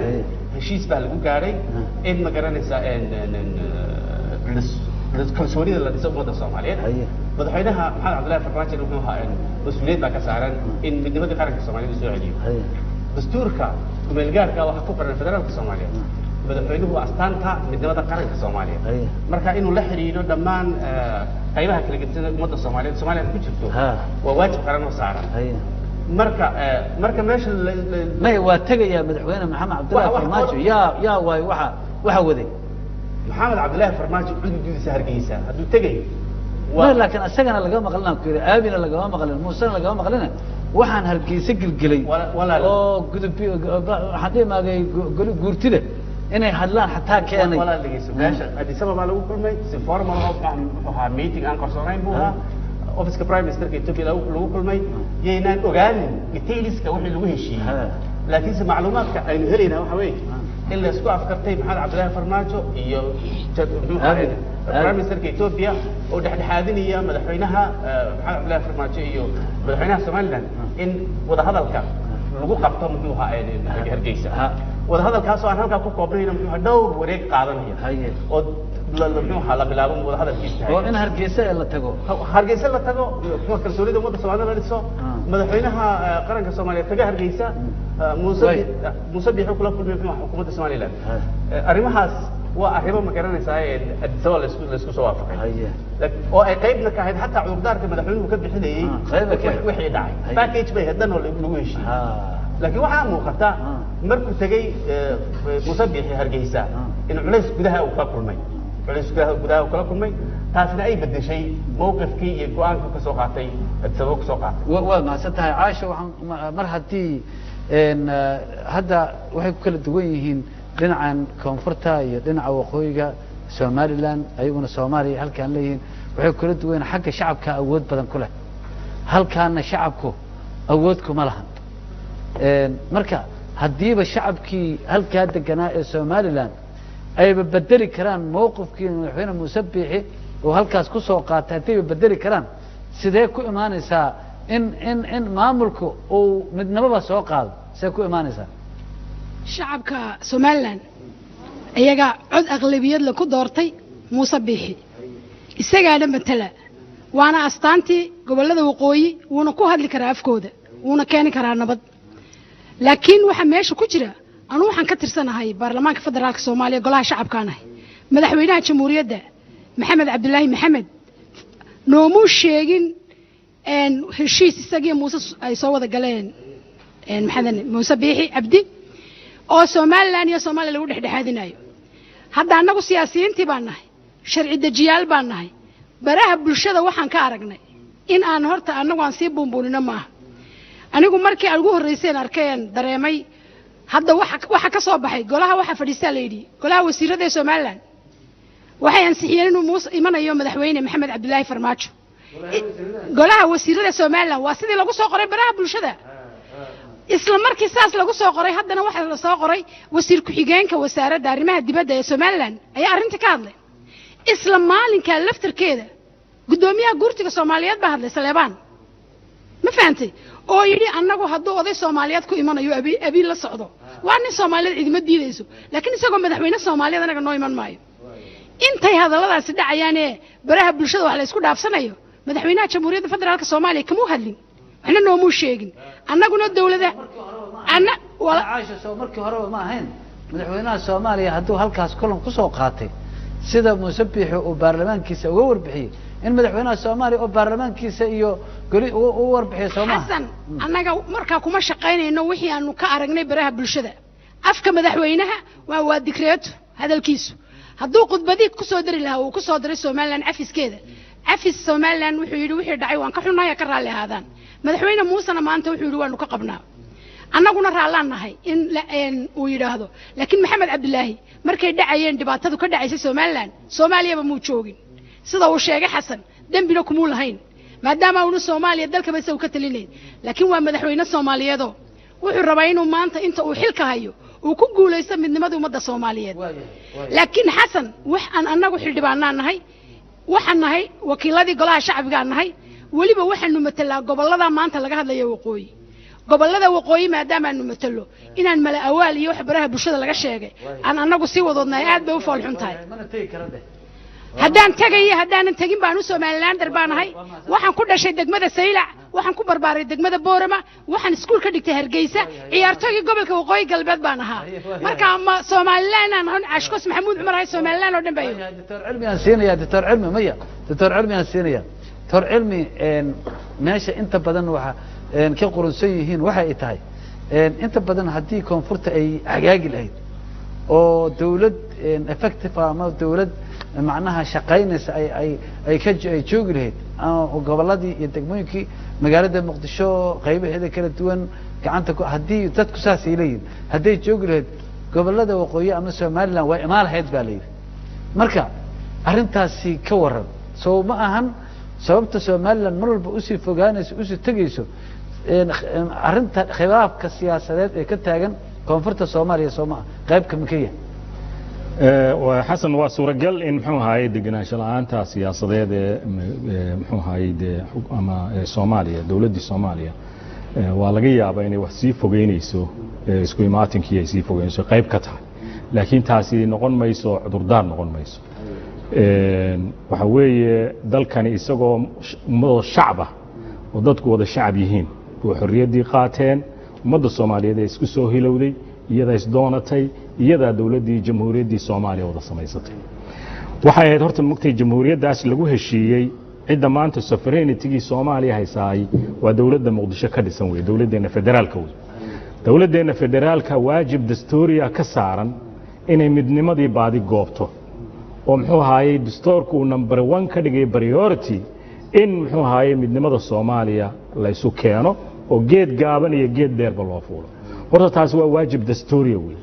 heshiis baa lagu gaaray in ma garanaysa kalsoonida la dhiso ummadda Soomaaliyeed madaxweynaha Maxamed Cabdullaahi Farmaajo wuxuu ahaa mas'uuliyad baa ka saaran in midnimada qaranka Soomaaliyeed soo celiyo dastuurka kumeelgaarka waxa ku qoran federaalka Soomaaliyeed madaxweynuhu astaanta midnimada qaranka Soomaaliyeed marka inuu la xiriiro dhammaan qaybaha kala gedsan ummadda Soomaaliyeed Soomaaliyeed ku jirto waa waajib qaran oo saaran marka meesha ma waa tagaya madaxweyne Maxamed Cabdullaahi Farmaajo yaa waxa waday Maxamed Cabdullaahi Farmaajo xuduudiisa Hargeysa haduu tagay laakiin asagana laga maqlana ku yiri aabina laga maqlana Muusena laga maqlana waxaan Hargeysa gilgilay oo gudub hadii maagay guurtida inay hadlaan xataa keenay wala dhageyso meesha Addis Ababa lagu kulmay si formal oo meeting aan qarsoonayn buu ahaa office Prime Minister Ethiopia lagu kulmay yeynaan ogaanin detailska wixii lagu heshiiyay laakiin si macluumaadka aynu helayna waxa weey in la isku afkartay Maxamed Cabdullaahi Farmaajo iyo Prime Minister Ethiopia oo dhexdhexaadinaya madaxweynaha Maxamed Cabdullaahi Farmaajo iyo madaxweynaha Soomaaliland in wada hadalka lagu qabto muxuu ahaa Hargeysa wada hadalkaas oo aan halka ku koobnayna muxuu dhowr wareeg qaadanaya oo muxuu ahaa la bilaabo wada hadalkiisa oo in Hargeysa la tago muxuu kalsoonida ummadda Soomaaliyeed la dhiso madaxweynaha qaranka Soomaaliyeed taga Hargeysa Muuse Biixi kula kulmay xukuumadda Soomaaliland arrimahaas waa arrimo ma garanaysaa Addis Ababa la isku soo waafaqay oo ay qaybna ka ahayd xataa cudurdaarka madaxweynuhu ka bixinayay wixii dhacay package bay hadan oo lagu heshiiyay laakiin waxa muuqata markuu tagay Muuse Biixi Hargeysa in culays gudaha uu ka kulmay taasna ay bedeshay mowqifkii iyo go'aanka ka soo qaatay Addis Ababa ka soo qaatay waa maasantahay Caasha waxaan mar hadii hadda waxay ku kala duwan yihiin dhinacan koonfurta iyo dhinaca waqooyiga Soomaaliland ayaguna Soomaaliya halkaan leeyihiin waxay kala duwan xagga shacabka awood badan ku leh halkaana shacabku awood kuma lahan marka hadiiba shacabkii halkaa deganaa ee Soomaaliland ay bedeli karaan mowqifkii madaxweyne Muuse Biixi oo halkaas ku soo qaatay ay bedeli karaan sidee ku imaanaysaa in maamulku uu midnimada soo qaado sidee ku imaanaysaa shacabka Soomaaliland ayaga cod aqlabiyad la ku doortay Muuse Biixi isagaana matala waana astaantii gobolada waqooyi wuuna ku hadli karaa afkooda wuuna keeni karaa nabad laakiin waxa meesha ku jira anu waxaan ka tirsanahay baarlamaanka federaalka Soomaaliya golaha shacabkaanahay madaxweynaha jamhuuriyadda Maxamed Cabdullaahi Maxamed noomu sheegin heshiis isaga Muuse ay soo wada galeen maxadan Muuse Biixi Cabdi oo Soomaaliland iyo Soomaaliya lagu dhexdhexaadinayo hadda anagu siyaasiyiintii baan nahay sharci dejiyaal baan nahay baraha bulshada waxaan ka aragnay in aan horta anagu aan sii buunbuunino maaha anigu markii aan ugu horeyseen arkeen dareemay hadda waxa ka soo baxay golaha waxa fadhiista leeydi golaha wasiirada Soomaaliland waxay ansixiyeen inuu Muuse imanayo madaxweyne Maxamed Cabdullaahi Farmaajo golaha wasiirada Soomaaliland waa sidii lagu soo qoray baraha bulshada isla markii saas lagu soo qoray haddana waxa la soo qoray wasiir ku-xigeenka wasaaradda arrimaha dibadda ee Soomaaliland ayaa arrinta ka hadlay isla maalinka laftirkeeda gudoomiyaha guurtiga Soomaaliyeed baa hadlay Saleebaan ma fahantay oo yiri annagu hadduu oday Soomaaliyeed ku imanayo abi la socdo waa nin Soomaaliyeed idima diidayso laakiin isagoo madaxweyne Soomaaliyeed anaga noo iman maayo intay hadalladaasi dhacayaan ee baraha bulshada wax la isku dhaafsanayo madaxweynaha jamhuuriyadda federaalka Soomaaliya kama hadlin waxna noomu sheegin annaguna dawladda Aisha soo markii hore ma ahayn madaxweynaha Soomaaliya hadduu halkaas kulan ku soo qaatay sida Muuse Biixi oo baarlamaankiisa uga warbixiyay in madaxweynaha Soomaaliya oo baarlamaankiisa iyo goli u warbixiyay Soomaaliya Xasan annaga markaa kuma shaqaynayno wixii aanu ka aragnay baraha bulshada afka madaxweynaha waa dikreeto hadalkiisu hadduu khudbadii ku soo dari lahaa uu ku soo diray Soomaaliland afiskeeda afis Soomaaliland wuxuu yiri wixii dhacay waan ka xunahay ka raali ahaadaan madaxweyne Muuse maanta wuxuu yiri waanu ka qabnaa annaguna raalaanahay in uu yiraahdo laakiin Maxamed Cabdilaahi markay dhacayeen dhibaatadu ka dhacaysay Soomaaliland Soomaaliyaba muu joogin sida uu sheegay Xasan dambina kuma lahayn maadaama uu Soomaaliya dalka bas uu ka talinay laakiin waa madaxweyne Soomaaliyeed wuxuu rabaa inuu maanta inta uu xilka hayo uu ku guuleysto midnimada ummadda Soomaaliyeed laakiin Xasan wax aan annagu xildhibaanaan nahay waxaan nahay wakiiladii golaha shacbiga nahay waliba waxaanu matalaa gobolada maanta laga hadlayo waqooyi gobolada waqooyi maadaama aanu matalo inaan mala awaal iyo wax baraha bulshada laga sheegay aan annagu si wadoodnay aad bay u foolxun tahay haddaan tagay haddaan tagin baan u Soomaaliland darbaanahay waxaan ku dhashay degmada Saylac waxaan ku barbaaray degmada Boorama waxaan iskuul ka dhigtay Hargeysa ciyaartooyga gobolka waqooyi galbeed baan ahaa marka ma Soomaaliland aan Ashkos Maxamuud Cumar hay Soomaaliland oo dhan bayo doctor cilmi aan siinaya doctor cilmi maya doctor cilmi aan siinaya doctor cilmi meesha inta badan waxa ka qorunsan yihiin waxa ay tahay inta badan haddii koonfurta ay hagaagi lahayd oo dawlad effective ama dawlad macnaha shaqaynaysa ay ka joogi lahayd goboladii iyo degmooyinkii magaalada Muqdisho qaybaheeda kala duwan gacanta ku haddii dadku saas ay leeyihiin hadday joogi lahayd gobolada waqooyi ama Soomaaliland waa imaan lahayd baa leeyahay marka arrintaasi ka waran soo ma ahan sababta Soomaaliland mar walba u sii fogaanayso u sii tagayso arrinta khilaafka siyaasadeed ee ka taagan koonfurta Soomaaliya Soomaa qayb ka mikiya وحسن وسورجل إن محوها دجنا شلعانتا سياسة ده محوها أما سوماليا دولة دي سوماليا والله بيني وحسيف فوقينيسو اسكوي ماتين كي يسيف فوقينيسو قيب كتها لكن تاسي نقول ما يسو عذردار نقول ما يسو وحوي دل كان يسقو شعبه وضدك وضد الشعب يهين وحرية دي قاتين ومد الصومالية ده اسكو سوهي لودي iyada isdoonatay iyada dawladii jamhuuriyaddii Soomaaliya wada samaysatay waxay ahayd horta mugtay jamhuuriyaddaas lagu heshiiyay cidda maanta sovereignty-gii Soomaaliya haysaay waa dawladda Muqdisho ka dhisan way dawladdeena federaalka way dawladdeena federaalka waajib dastuuriya ka saaran inay midnimadii baadi goobto oo muxuu ahaayay dastuurku number 1 ka dhigay priority in muxuu ahaayay midnimada Soomaaliya la isu keeno oo geed gaaban iyo geed dheerba loo fuulo horta taas waa waajib dastuuriya weey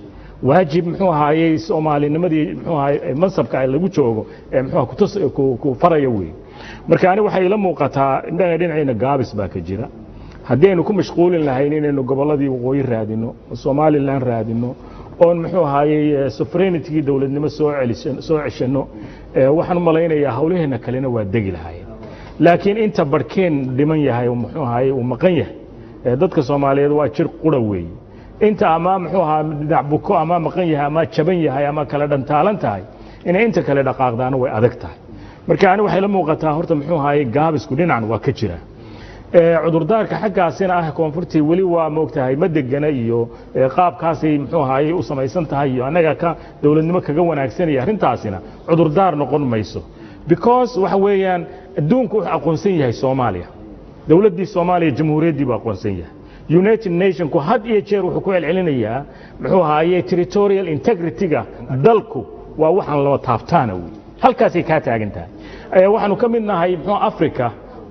waajib muxuu ahaayay Soomaalinimadii muxuu ahaayay mansabka ay lagu joogo ee muxuu ku faraya weey marka ani waxay la muuqataa dhinacayna gaabis baa ka jira haddii aynu ku mashquulin lahayn inaynu goboladii waqooyi raadino Soomaaliland raadino oo muxuu ahaayay sovereignty dawladnimo soo ceshano waxaan u malaynayaa hawlaheena kalena waa degi lahaayeen laakiin inta barkeen dhiman yahay oo muxuu ahaayay uu maqan yahay dadka Soomaaliyeed waa jir qura weey inta ama muxuu ahaa dhinac buko ama maqan yahay ama jaban yahay ama kala dhantaalan tahay in inta kale dhaqaaqdaan way adag tahay marka ani waxay la muuqataa horta muxuu ahaayay gaabisku dhinacan waa ka jira cudurdaarka xaggaasina ah koonfurtii wali waa moogtahay ma degana iyo qaabkaasay muxuu ahaayay u samaysan tahay iyo anaga ka dawladnimo kaga wanaagsanaya arrintaasina cudurdaar noqon mayso because waxa weeyaan adduunku wuxuu aqoonsan yahay Soomaaliya dawladdii Soomaaliya jamhuuriyaddii baa aqoonsan yahay United Nations ku had iyo jeer wuxuu ku celcelinayaa muxuu ahaayay territorial integrity-ga dalku waa waxaan loo taabtaana weey halkaas ay ka taagan tahay waxaanu ka mid nahay muxuu Afrika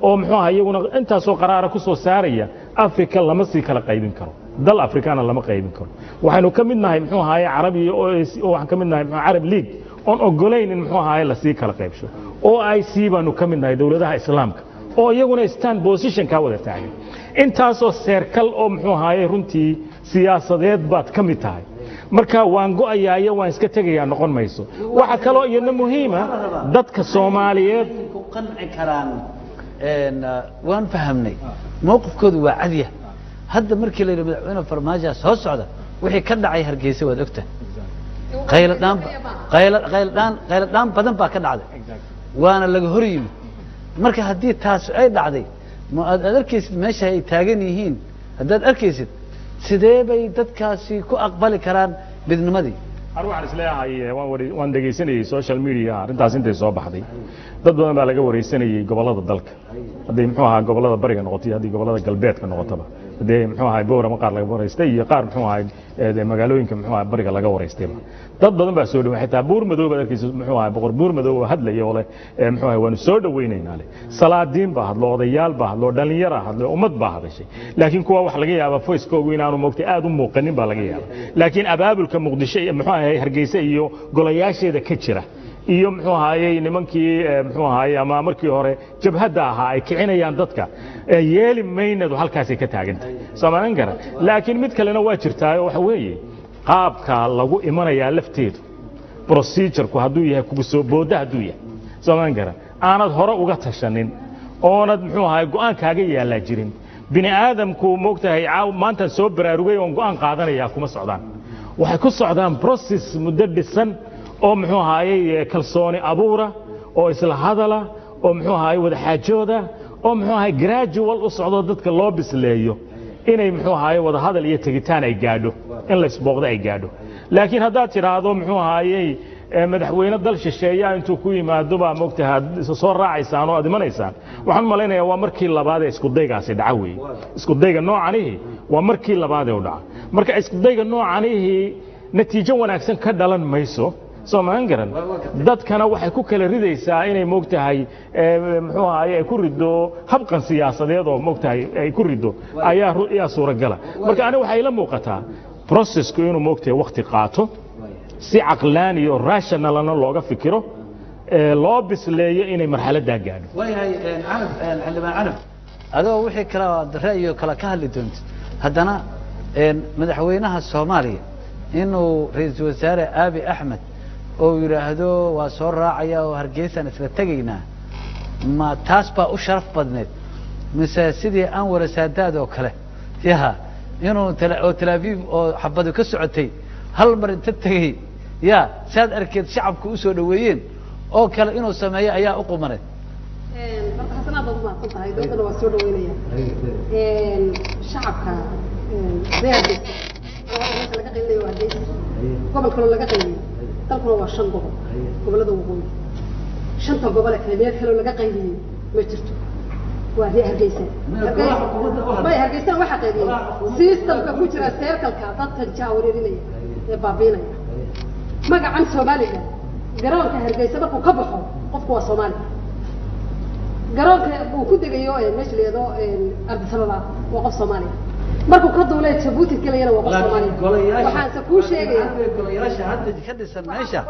oo muxuu ahaayay iyaguna intaas oo qaraar ku soo saaraya Afrika lama sii kala qaybin karo dal Afrikaana lama qaybin karo waxaanu ka mid nahay muxuu ahaayay Carabi oo waxaan ka mid nahay Arab League on ogolayn in muxuu ahaayay la sii kala qaybsho oo IC baanu ka mid nahay dawladaha Islaamka oo iyaguna stand position ka wada taagan intaasoo seerkal oo muxuu ahaayey runtii siyaasadeed baad ka mid tahay marka waan go'ayaa iyo waan iska tegayaa noqon mayso waxa kaloo iyadna muhiima dadka Soomaaliyeed ku qanci karaan waan fahamnay mowqifkoodu waa cadiya hadda markii la yiraahdo madaxweyne farmaajo soo socda wixii ka dhacay Hargeysa waad ogtahay qayladaan badan baa ka dhacday waana laga hor yimid marka haddii taas ay dhacday ma aad arkaysid meesha ay taagan yihiin haddaad arkaysid sidee bay dadkaasi ku aqbali karaan midnimadii waxaan isleeyahay waan dhegaysanayay social media arrintaas intay soo baxday dad badan baa laga wareysanayay gobolada dalka haddii muxuu ahaa gobolada bariga noqotay haddii gobolada galbeedka noqotaba haddii muxuu ahaa boorama qaar laga wareystay iyo qaar muxuu ahaa magaalooyinka muxuu ahaa bariga laga wareystayba dad badan baa soo dhaway xitaa buur madow baad arkaysa muxuu ahaa boqor buur madow oo hadlaya oo leh muxuu ahaa waanu soo dhawaynaynaa leh salaadiin baa hadlo odayaal baa hadlo dhalinyaro hadlo ummad baa hadashay laakiin kuwa wax laga yaabaa voice-koogu inaanu moogtay aad u muuqanin baa laga yaabaa laakiin abaabulka muqdisho muxuu ahaa Hargeysa iyo golayaasheeda ka jira iyo muxuu ahaayay nimankii muxuu ahaayay ama markii hore jabhada ahaa ay kicinayaan dadka yeeli maynadu halkaas ay ka taagantay Soomaalian garan laakiin mid kalena waa jirtaa waxa weeye qaabka lagu imanayaa lafteedu procedure-ku hadduu yahay kugu soo booda hadduu yahay Soomaalian garan aanad hore uga tashanin oonad muxuu ahaayay go'aan kaaga yaala jirin bini aadamku moogtahay maanta soo baraarugay oo go'aan qaadanaya kuma socdaan waxay ku socdaan process muddo dhisan oo muxuu ahaayay kalsooni abuura oo isla hadala oo muxuu ahaayay wada xaajooda oo muxuu ahaayay gradual u socdo dadka loo bisleeyo inay muxuu ahaayay wada hadal iyo tagitaan ay gaadho in la isbooqdo ay gaadho laakiin haddaad tiraahdo muxuu ahaayay madaxweyne dal shisheeya intuu ku yimaado baa moogtahay soo raacaysaan oo adimanaysaan waxaan malaynayaa waa markii labaad ee isku daygaasi dhaca weey isku dayga noocanihi waa markii labaad ee u dhaca marka isku dayga noocanihi natiijo wanaagsan ka dhalan mayso Soomaalian garan dadkana waxay ku kala ridaysaa inay moogtahay muxuu ahaayay ay ku rido habqan siyaasadeed oo moogtahay ay ku rido ayaa suuragal marka aniga waxay la muuqataa process-ku inuu moogtahay waqti qaato si caqlaan iyo rational looga fikiro loo bisleeyo inay marxaladda gaadho wayahay xildhibaan canab adoo wixii kala ra'yo kala ka hadli doonto haddana madaxweynaha Soomaaliya inuu ra'iisul wasaare Abi Ahmed oo yiraahdo waa soo raacaya oo Hargeysa isla tagaynaa ma taas baa u sharaf badneed mise sidii aan warasaadaad oo kale yaha inuu Tel Aviv oo xabadu ka socotay hal mar inta tagay ya saad arkeed shacabku u soo dhaweeyeen oo kale inuu sameeyo ayaa u qumanay marka xasanaad ugu maaqan tahay dadna waa soo dhaweynaya shacabka beerta oo laga qeyliyo Hargeysa gobolka laga qeyliyo dalkuna waa 5 gobol gobolada waqooyi 5 gobol kale meel kale laga qeyliyay ma jirto waa Hargeysa Hargeysa waxa qeyliyay systemka ku jira circle-ka dadka jaawareerinaya ee baabiinaya magacan Soomaaliga garoonka Hargeysa markuu ka baxo qofku waa Soomaali garoonka uu ku degayo ee meesha leedo Abdisalaam waa qof Soomaali markuu ka duulay Djibouti kaleena waa qof Soomaali waxaan ku sheegay golayaasha hadda ka dhisan meesha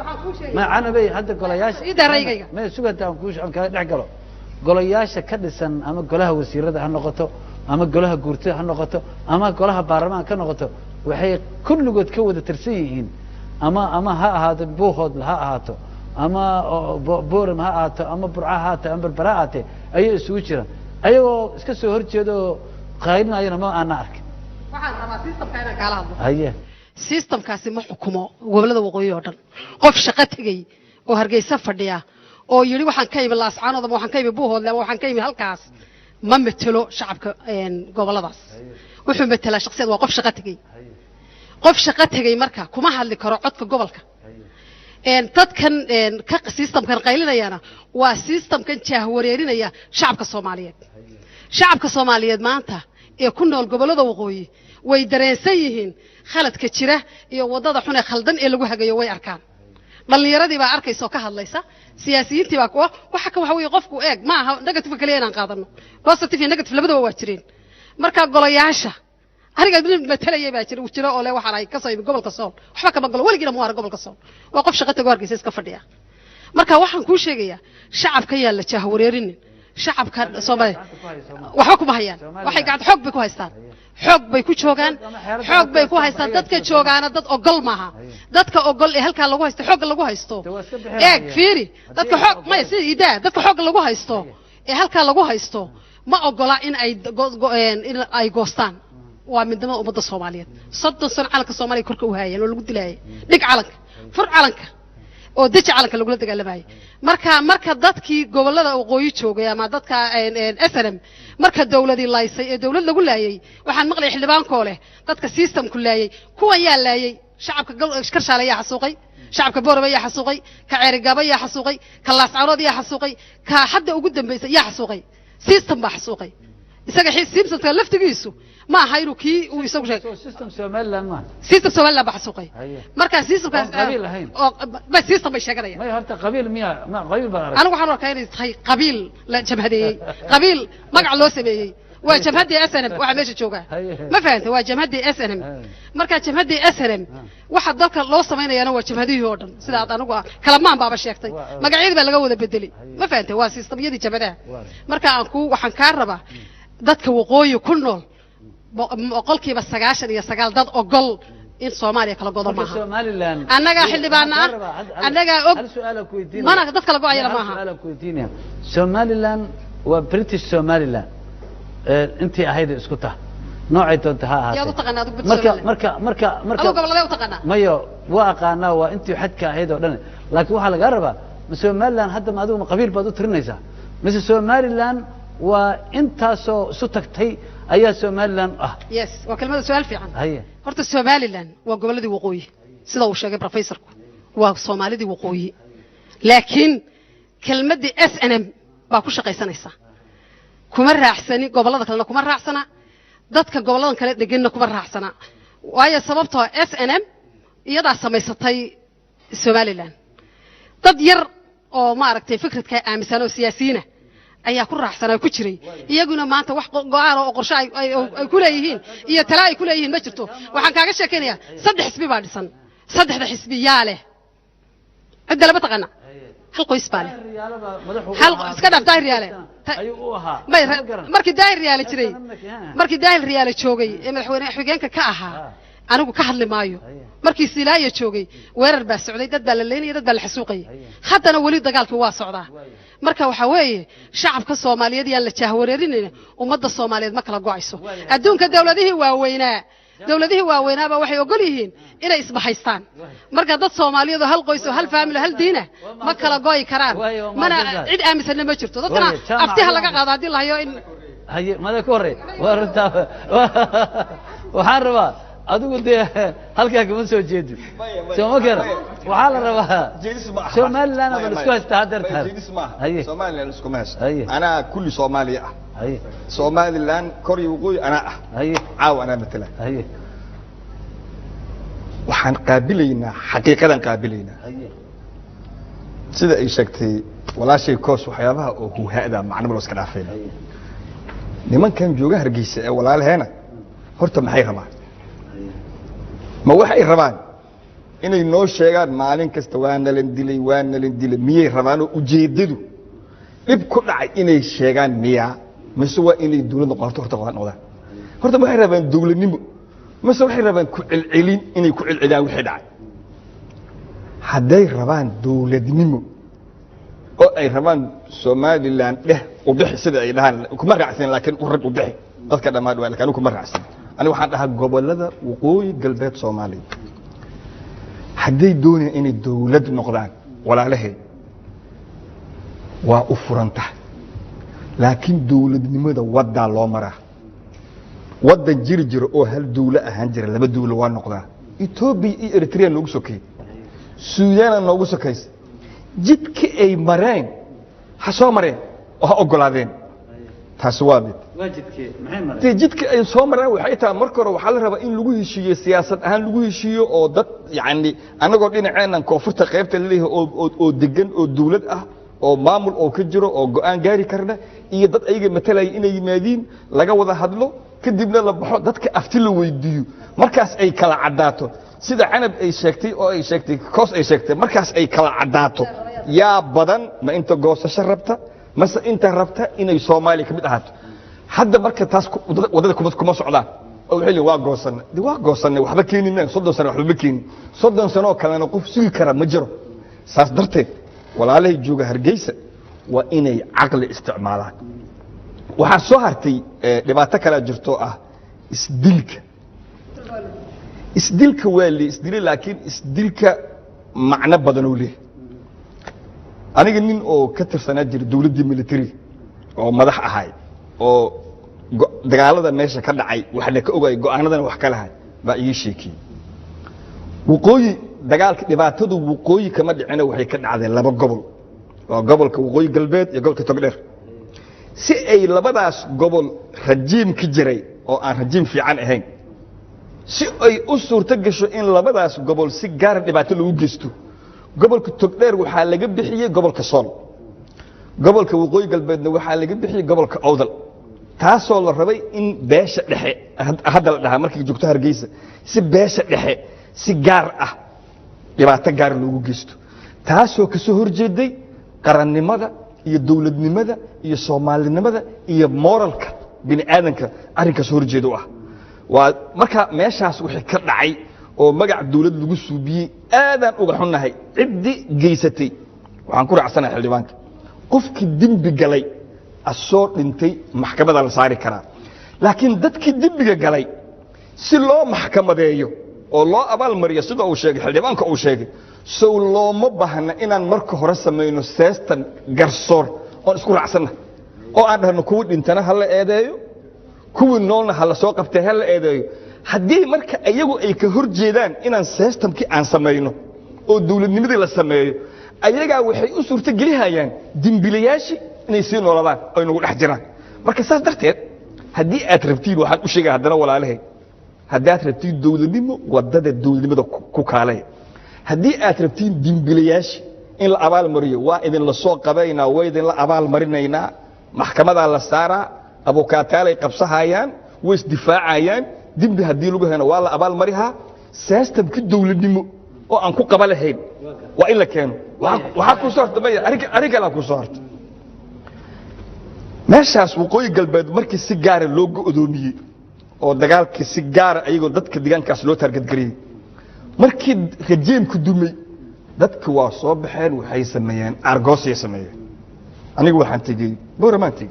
ma canabay hadda golayaasha idaaraygayga ma sugataan ku socon ka dhex galo golayaasha ka dhisan ama golaha wasiirada ha noqoto ama golaha guurtada ha noqoto ama golaha baarlamaanka ka noqoto waxay kulligood ka wada tirsan yihiin ama ha ahaato buuhood ha ahaato ama booram ha ahaato ama burca ha ahaato ama barbara ha ahaato ayay isugu jiraan ayagoo iska soo horjeedo qaadinayna ma aan arkin waxaan rabaa systemka inaan kala hadlo haye systemkaasi ma xukumo gobolada waqooyi oo dhan qof shaqo tagay oo Hargeysa fadhiya oo yiri waxaan ka iibin laascaanood ama waxaan ka iibin buuhood ama waxaan ka iibin halkaas ma metelo shacabka goboladaas wuxuu metelaa shakhsiyad waa qof shaqo tagay marka kuma hadli karo codka gobolka dadkan ka systemkan qaylinayana waa systemkan jaahwareerinaya shacabka Soomaaliyeed maanta ee ku nool gobolada waqooyi way dareensan yihiin khaladka jira iyo wadada xun ee khaldan ee lagu hagayo way arkaan dhalinyaradii baa arkayso ka hadlaysa siyaasiyiintii baa kuwa waxa weeye qofku eeg ma aha negative kaliya inaan qaadano positive iyo negative labadaba waa jireen marka golayaasha aniga mid matalaya baa jira oo leh waxaan ay ka soo iibin gobolka Sool waxba kama galo waligiina ma ara gobolka Sool waa qof shaqo tago Hargeysa iska fadhiya marka waxaan ku sheegayaa shacabka yaa la jaahwareerinin shacabka Soomaaliya waxba kuma hayaan waxay gacanta xoog bay ku haystaan xoog bay ku joogaan xoog bay ku haystaan dadka joogaana dad ogol maaha dadka ogol ee halka lagu haysto xoog lagu haysto eeg fiiri dadka xoog ma sidaa dadka xoog lagu haysto ee halka lagu haysto ma ogola in ay goostaan waa midnimada ummadda Soomaaliyeed 30 sano calanka Soomaaliya korka u haayeen oo lagu dilaayay dhig calanka fur calanka oo dij calanka lagu dagaalamay marka dadkii gobolada waqooyi joogay ama dadka SNM marka dawladii laysay ee dawlad lagu laayay waxaan maqlay xildhibaankoo leh dadka system ku laayay kuwan yaa laayay shacabka Karshaale yaa xasuuqay shacabka Boorama yaa xasuuqay ka Ceerigaaba yaa xasuuqay ka Laascaanood yaa xasuuqay ka hadda ugu dambeysay yaa xasuuqay system baa xasuuqay isaga systemka laftigiisu ma aha inuu kii uu isagu sheegay system Somaliland ma system Somaliland baa xasuuqay marka systemkaas oo ba system bay sheeganayaan ma horta qabiil miya ma qabiil baa anigu waxaan arkaa inay tahay qabiil la jabhadeeyay qabiil magac loo sameeyay waa jabhadii SNM waxa meesha jooga ma fahanto waa jabhadii SNM marka jabhadii SNM waxa dalka loo sameeyayna waa jabhadii oo dhan sida anigu kala maan baaba sheegtay magacyada baa laga wada bedelay ma fahanto waa systemyadii jabhadaha marka aan ku waxaan ka rabaa dadka waqooyi ku nool boqolkiiba 99 dad ogol in Soomaaliya kala godo maaha Somaliland annaga xildhibaana annaga og mana dadka lagu ayala maaha Somaliland waa British Somaliland intii ahayd isku taa noocay doonta ha ahaatee yaa u taqaanaa dad Somaliland marka adigu gobolada u taqaanaa mayo waa aqaanaa waa intii xadka ahayd oo dhan laakiin waxa laga rabaa Somaliland hadda ma adigu qabiil baad u tirinaysaa mise Somaliland waa intaasoo isu tagtay ayaa Somaliland ah yes waa kelmada su'aal fiican haye horta Somaliland waa goboladii waqooyi sida uu sheegay professorku waa Soomaalidii waqooyi laakiin kelmadii SNM baa ku shaqaysanaysa kuma raaxsani gobolada kale kuma raaxsana dadka goboladan kale deganna kuma raaxsana waayo sababtoo SNM iyada samaysatay Somaliland dad yar oo maaragtay fikradka aaminsan oo siyaasiyiin ayaa ku raaxsanaa ku jiray iyaguna maanta wax go'aan oo qorshe ay ku leeyihiin iyo tala ay ku leeyihiin ma jirto waxaan kaaga sheekaynayaa 3 xisbi baa dhisan 3 xisbi yaa leh cid laba taqana hal qoys baa leh hal iska dhaaf daahir yaale ayuu u ahaa markii daahir yaale jiray markii daahir yaale joogay ee madaxweyne xigeenka ka ahaa anigu ka hadli maayo markii Silaaya joogay weerar baa socday dad baa la leeyay dad baa la xasuuqay haddana wali dagaalku waa socdaa marka waxa weeye shacabka Soomaaliyeed yaa la jahwareerinayna ummadda Soomaaliyeed ma kala go'ayso adduunka dawladihii waaweynaa waxay ogol yihiin inay isbahaystaan marka dad Soomaaliyeed oo hal qoys oo hal family hal diina ma kala go'ay karaan mana cid aaminsan ma jirto dadna aftiha laga qaado hadii la hayo in haye mada ka horey warta waxaan rabaa adigu de halkaa kama soo jeedin soo gara waxa la rabaa Somaliland bal isku haysta hadarta haye Somaliland isku haysta ana kulli Soomaaliya ah haye Somaliland kori waqooyi ana ah haye caaw ana matala haye waxaan qaabilaynaa xaqiiqadan qaabilaynaa haye sida ay sheegtay walaashay koos waxyaabaha oo hu haada macnaba iska dhaafayna nimankan jooga Hargeysa ee walaalaheena horta maxay rabaan ma waxay rabaan inay noo sheegaan maalin kasta waa nalan dilay miyay rabaan oo ujeedadu dib ku dhacay inay sheegaan miya mise waa inay dawladda qorto horta noqdaan horta waxay rabaan dawladnimo mise waxay rabaan ku celcelin inay ku celceliyaan wixii dhacay hadday rabaan dawladnimo oo ay rabaan Somaliland u bixi sida ay dhahaan kuma raacsan laakiin u rad u bixi dadka dhamaad waa laakiin kuma raacsan أنا waxaan dhahaa gobolada waqooyi galbeed Soomaaliya haday doonayaan inay dawlad noqdaan walaalahay waa u furanta laakiin dawladnimada wada loo maraa wada jir oo hal dawla ahaan jira laba dawla waa noqdaa Ethiopia iyo Eritrea noogu sokay Suudaan noogu sokays jidka ay mareen ha soo mareen oo ogolaadeen taas waa mid wajidkii maxay mareen jidka ay soo mareen waxay tahay marka hore waxa la rabaa in lagu heshiiyo siyaasad ahaan lagu heshiiyo oo dad yaani anagoo dhinaceena koonfurta qaybta leeyahay oo degan oo dawlad ah oo maamul oo ka jiro oo go'aan gaari karna iyo dad ayaga matalay inay yimaadeen laga wada hadlo kadibna la baxo dadka afti la weydiiyo markaas ay kala cadaato sida canab ay sheegtay oo ay sheegtay markaas ay kala cadaato yaa badan ma inta goosasho rabta mase inta rabta inay Soomaaliya ka mid ahaato hadda marka taas wadada kuma socdaan oo waxay leeyihiin waa goosanay waa goosanay waxba keeninaan 30 sano waxba keenin 30 sano kalena qof sugi kara ma jiro saas darteed walaalahay jooga Hargeysa waa inay aqli isticmaalaan waxa soo hartay dhibaato kala jirto ah isdilka wali isdil laakiin isdilka macna badan oo leh aniga nin oo ka tirsanaa jir dawladda military oo madax ahay oo dagaalada meesha ka dhacay waxa ka ogay go'aanadana wax kala hay ba ii sheekay waqooyi dagaalka dhibaatadu waqooyi kama dhicina waxay ka dhacday laba gobol waa gobolka waqooyi galbeed iyo gobolka togdheer si ay labadaas gobol rajiim ka jiray oo aan rajiim fiican ahayn si ay u suurta gasho in labadaas gobol si gaar dhibaato loogu geysto gobolka togdheer waxa laga bixiyay gobolka Sool gobolka waqooyi galbeedna waxa laga bixiyay gobolka Awdal taasoo la rabay in beesha dhexe hadda la dhahaa markii joogto Hargeysa si beesha dhexe si gaar ah dhibaato gaar loogu geysto taasoo ka soo horjeeday qarannimada iyo dawladnimada iyo Soomaalinimada iyo moralka bini aadanka arrinka soo horjeedo ah waa marka meeshaas wixii ka dhacay oo magac dawlad lagu suubiyay aadan uga xunnahay ciddi geysatay waxaan ku raacsanahay xildhibaanka qofkii dambi galay asoo dhintay maxkamada la saari karaa laakiin dadkii dambiga galay si loo maxkamadeeyo oo loo abaal mariyo sida uu sheegay xildhibaanka uu sheegay soo looma baahna inaan marka hore sameeyno seestan garsoor oo isku raacsanahay oo aan dhahno kuwa dhintana hal la eedeeyo kuwa noolna hal soo qabtay hal la eedeeyo haddii marka ayagu ay ka horjeedaan inaan systemkii aan sameeyno oo dawladnimadii la sameeyo ayaga waxay u suurta geliyayaan dimbilayaashii inay sii noolaadaan oo nagu dhex jiraan marka saas darteed haddii aad rabtiin waxaan u sheegay haddana walaalahay haddii aad rabtiin dawladnimo wadada dawladnimada ku kaalay haddii aad rabtiin dimbilayaashii in la abaal mariyo waa idin la soo qabaynaa waa idin la abaal marinaynaa maxkamada la saaraa abukaataalay qabsahayaan way isdifaacayaan dimbi haddii lagu heno waa la abaal marihaa systemka dawladnimo oo aan ku qaba lahayn waa in la keeno waxa ku soo hortay ariga la ku soo hortay meeshaas waqooyi galbeed markii si gaar ah loo go'doomiyay oo dagaalkii si gaar ah ayagoo dadka deegaankaas loo target gariyay markii rajiimku dumay dadku waa soo baxeen waxay sameeyeen argosay sameeyeen anigu waxaan tagay booramaantii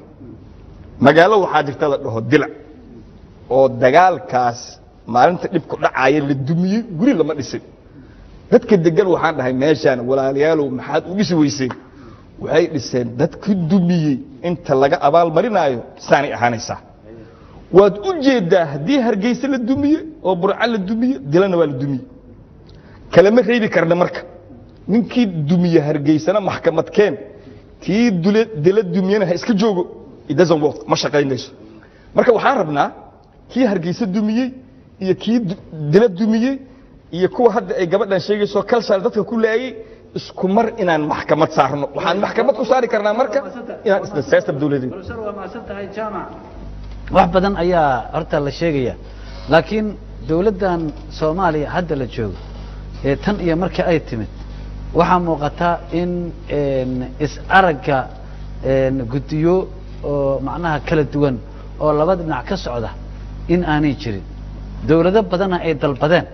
magaalo waxaa jirta la dhaho Dilac oo dagaalkaas maalinta dhib ku dhacay la dumiyay guri lama dhisay dadka degan waxaan dhahay meeshaan walaalayaalow maxaad u dhisi weyseen waxay dhiseen dadka dumiyay inta laga abaal marinaayo saani ahaanaysa waad u jeedaa hadii Hargeysa la dumiyay oo Burca la dumiyay Dilana waa la dumiyay kalama reebi karna marka ninkii dumiyay Hargeysana maxkamad keen kii dila dumiyana ha iska joogo it doesn't work ma shaqaynayso marka waxaan rabnaa kii Hargeysa dumiyay iyo kii dila dumiyay iyo kuwa hadda ay gabadhan sheegayso kalsal dadka ku laayay isku mar inaan maxkamad saarno waxaan maxkamad ku saari karnaa marka inaan isla siyaasad dawladeed waa maasantahay jaamac wax badan ayaa horta la sheegaya laakiin dawladdan Soomaaliya hadda la joogo ee tan iyo markii ay timid waxa muuqata in is aragga gudiyo oo macnaha kala duwan oo labada dhinac ka socda in aanay jirin dawlado badan ay dalbadeen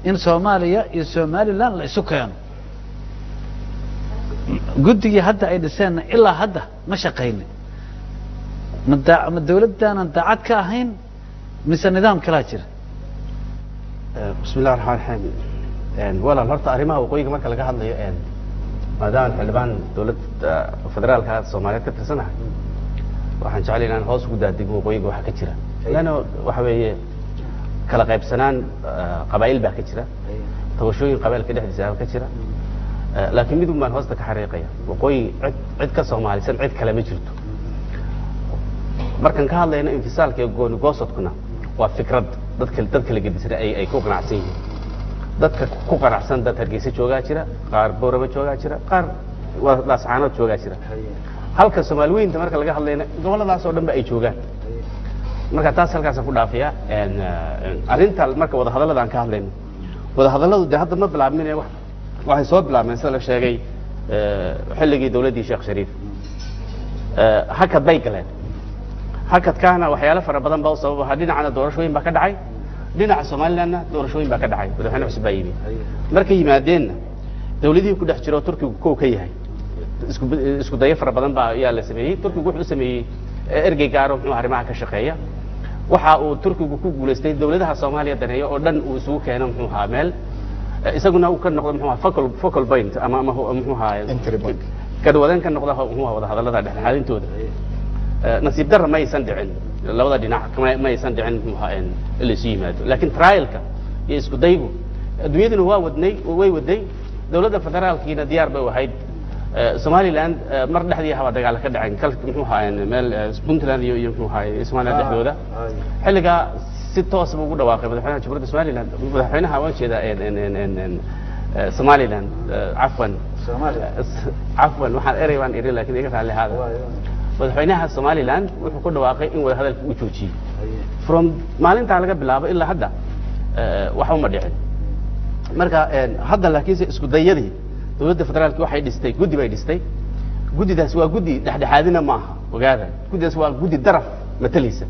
in Soomaaliya iyo Somaliland la isu keeno gudigii hadda ay dhiseen ilaa hadda ma shaqeeynin ma dawladdan daacad ka ahayn mise nidaam kala jira bismillaahir rahmaanir rahiim wala horta arrimaha waqooyiga marka laga hadlayo maadaama xildhibaan dawladda federaalka Soomaaliyeed ka tirsanahay waxaan jecelahay inaan hoos ugu daadigo waqooyiga waxa ka jira lana waxa weeye kala qaybsanaan qabaa'il baa ka jira tabashooyin qabaa'ilka dhexdiisa ka jira laakiin mid uma hoosta ka xariiqaya waqooyi cid ka Soomaalisan cid kale ma jirto markan ka hadlayna infisaalka gooni goosadkuna waa fikrad dadka la gedisan ay ku qanacsan yihiin dadka ku qanacsan dad Hargeysa jooga jira qaar Boorama jooga jira qaar Laascaanood jooga jira halka Soomaaliyeed marka laga hadlayna goboladaas oo dhan ba ay joogaan marka taas halkaas ku dhaafiya arinta marka wada hadaladan ka hadlayno wada hadaladu hadda ma bilaabmin waxay soo bilaabmeen sida la sheegay xilligii dawladii Sheekh Shariif hakad bay galeen hakadkaana waxyaalo fara badan baa u sabab ahaa dhinacana doorashooyin baa ka dhacay dhinaca Soomaalilandna doorashooyin baa ka dhacay madaxweyne cusub baa yimid markay yimaadeenna dawladihii ku dhex jiro Turkigu koow ka yahay isku dayo fara badan baa ayaa la sameeyay Turkigu wuxuu sameeyay ergey gaar ah oo arrimaha ka shaqeeya waxa uu Turkigu ku guuleystay dawladaha Soomaaliya daneeyo oo dhan uu isugu keenay muxuu ahaa meel isaguna uu ka noqdo muxuu ahaa focal point ama muxuu ahaa kadwadan ka noqdo muxuu ahaa wada hadallada dhexdhexaadintooda nasiib darro ma aysan dhicin labada dhinac ma aysan dhicin muxuu ahaa in la yimaado laakiin trialka iyo isku daygu adduunyaduna way waday dawladda federaalkiina diyaar bay u ahayd Somaliland mar dhexdii haba dagaal ka dhacay kalka muxuu ahaa meel Puntland iyo muxuu ahaa Somaliland dhexdooda xilliga si toos buu ugu dhawaaqay madaxweynaha Jamhuuriyadda Somaliland madaxweynaha waan jeedaa Somaliland afwan waxaan ereybaan iri laakiin iga raali hada madaxweynaha Somaliland wuxuu ku dhawaaqay in wada hadalka uu joojiyo from maalinta laga bilaabo ilaa hadda waxa uma dhicin marka hadda laakiin isku dayadii dawladda federaalka waxay dhistay guddi bay dhistay guddidaas waa guddi dhexdhexaadina ma aha ogaada guddidaas waa guddi daraf matalaysa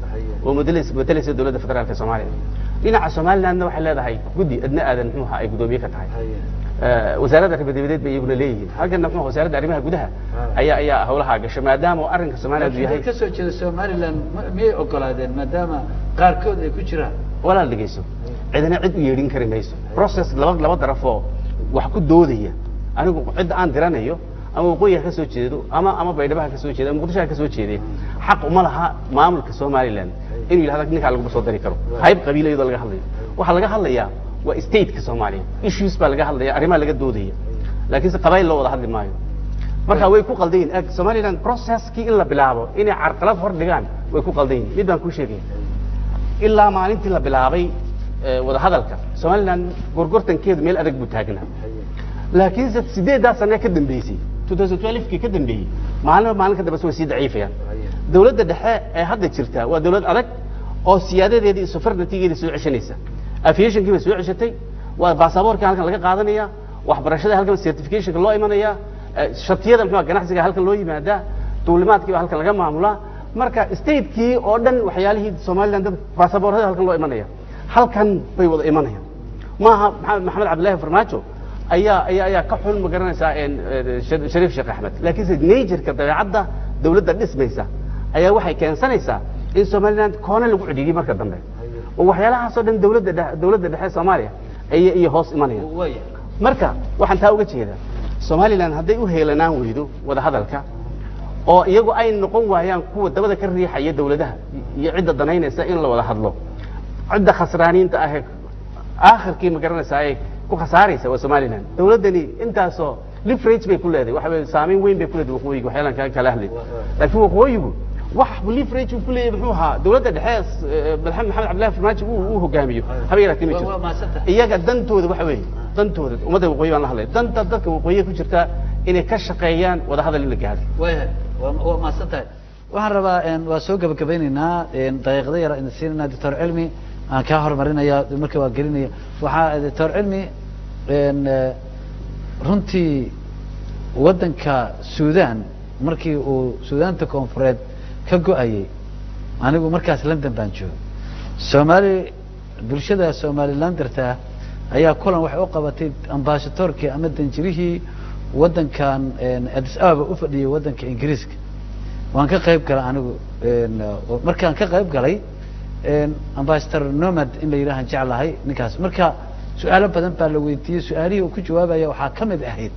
oo matalaysa dawladda federaalka Soomaaliya dhinaca Somalilandna waxay leedahay guddi adna aadan muxuu ahaa ay gudoomiye ka tahay wasaaradda arrimaha bay iyaguna leeyihiin halkan muxuu wasaaradda arrimaha gudaha ayaa hawlaha gashay maadaama arrinka Soomaaliland uu yahay ka soo jeeda Somaliland miyay ogolaadeen maadaama qaarkood ay ku jiraan walaal dhageyso cidina cid u yeedhin kari mayso process laba daraf oo wax ku doodaya anigu cid aan diranayo ama waqooyiga ka soo jeedo ama baydhabo ka soo jeedo ama muqdisho ka soo jeeday xaq uma laha maamulka Somaliland inuu yiraahdo ninka lagu soo dari karo hayb qabiilayada laga hadlayo waxa laga hadlayaa waa state-ka Soomaaliya issues baa laga hadlayaa arrimaha laga doodaya laakiin qabayl loo wada hadli maayo marka way ku qaldeen Somaliland process-kii in la bilaabo inay carqalad hor dhigaan way ku qaldeen mid baan ku sheegay ilaa maalintii la bilaabay wada hadalka Somaliland gorgortankeedu meel adag buu taagnaa laakiin sideedaas sano ka dambeysay 2012 ka dambeeyay maalinka dambe way sii daciifayaan dawladda dhexe ee hadda jirta waa dawlad adag oo siyaadadeedii sovereignty-geeda soo ceshanaysa aviation-kii bay soo ceshatay waa baasaboorka halkan laga qaadanaya waxbarashada halkan certification-ka loo imanaya shatiyada muxuu ganacsiga halkan loo yimaada duulimaadkii halkan laga maamulaa marka state-kii oo dhan waxyaalihii Somaliland baasaboorada halkan loo imanaya halkan bay wada imanayaan maaha Maxamed Cabdullaahi Farmaajo ayaa ka xun ma garanaysaa Shariif Sheekh Axmed laakiin nature-ka dabeecadda dawladda dhismaysa ayaa waxay keensanaysaa in Somaliland koona lagu cidhiidhiyo marka dambe oo waxyaalahaas oo dhan dawladda dhexe Soomaaliya ay hoos imanayaan marka waxaan taa uga jeedaa Somaliland hadday u heelanaan weydo wada hadalka oo iyagu ay noqon waayaan kuwa dabada ka riixaya dawladaha iyo cidda danaynaysa in la wada hadlo cidda khasraaniinta ah aakhirkii ma garanaysaa ay ku khasaaraysa waa Somaliland dawladani intaasoo leverage bay ku leedahay waxa weey saameyn weyn bay ku leedahay waqooyiga waxyaalahan kala hadlay laakiin waqooyigu wax leverage ku leeyahay muxuu ahaa dawladda dhexe Maxamed Cabdullaahi Farmaajo uu hogaamiyo habeeratii ma jirto iyaga dantooda waxa weey dantooda ummadda waqooyi baan la hadlay danta dadka waqooyiga ku jirta inay ka shaqeeyaan wada hadal in la gaaro waa maasantahay waxaan rabaa waa soo gabagabaynaynaa daqiiqada yar in siinayna Dr. Cilmi aan ka hormarinaya marka waa gelinaya waxa Dr. Cilmi runtii wadanka Suudaan markii uu Suudaanta koonfureed ka go'ayay anigu markaas London baan joogay bulshada Somaliland darta ayaa kulan wax u qabatay ambassadorkii ama danjirihii wadankan Addis Ababa u fadhiyay wadanka Ingiriiska waan ka qayb galay anigu markaan ka qayb galay ambassador Nomad in la yiraahdo jeclahay ninkaas marka su'aalo badan baa la weydiiyay su'aalihii uu ku jawaabaya waxa kamid ahayd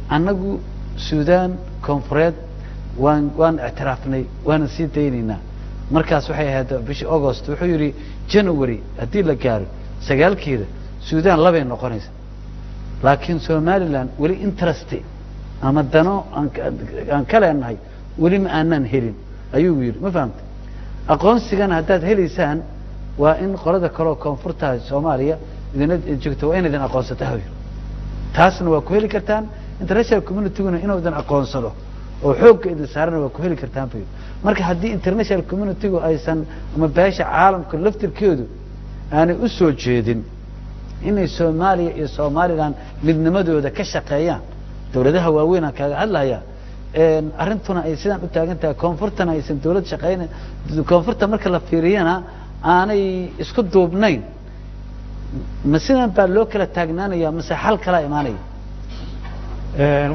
anagu Suudaan koonfureed waan i'tiraafnay waan sii daynayna markaas waxay ahayd bishii August wuxuu yiri January hadii la gaaro 9keeda Suudaan labay noqonaysa laakiin Somaliland wali interest ama dano aan kala nahay wali ma aanan helin ayuu yiri ma fahamtay aqoonsigan haddaad helaysaan waa in qolada kale koonfurta Soomaaliya idin joogto waa in idin aqoonsataa taasna waa ku heli kartaan international community-guna inuu idin aqoonsado oo xoog idin saarana waa ku heli kartaan marka haddii international community-gu aysan ama beesha caalamka laftirkeedu aanay u soo jeedin inay Soomaaliya iyo Somaliland midnimadooda ka shaqeeyaan dawladaha waaweyn aan kaga hadlaya arrintuna ay sidaan u taagan tahay koonfurtana aysan dawlad shaqaynayn koonfurta marka la fiiriyana aanay isku duubnayn ma sidan baa loo kala taagnaanaya mase xal kala imaanaya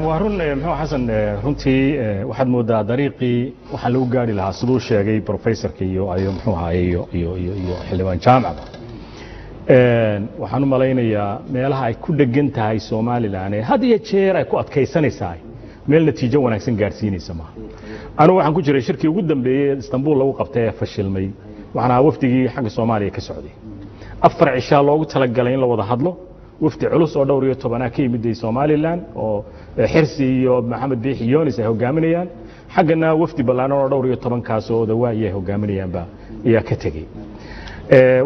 waa run muxuu xasan runtii waxaad moodaa dariiqii waxaa lagu gaari lahaa siduu sheegay professorka iyo muxuu ahaay iyo xildhibaan jaamacba waxaan u malaynayaa meelaha ay ku dhegan tahay Soomaaliland had iyo jeer ay ku adkaysanaysaa meel natiijo wanaagsan gaarsiinaysa ma anigu waxaan ku jiray shirkii ugu dambeeyay Istanbul lagu qabtay fashilmay waxaan ahaa wafdigii xagga Soomaaliya ka socday 4 cisha loogu talagalay in la wada hadlo wafdi culus oo dhowr iyo 10 ka yimid Soomaaliland oo xirsi iyo Maxamed Biixi Yoonis ay hogaaminayaan xaggana wafdi balaaran oo dhowr iyo 10 kaas oo dawaayay hogaaminayaan ba ayaa ka tagay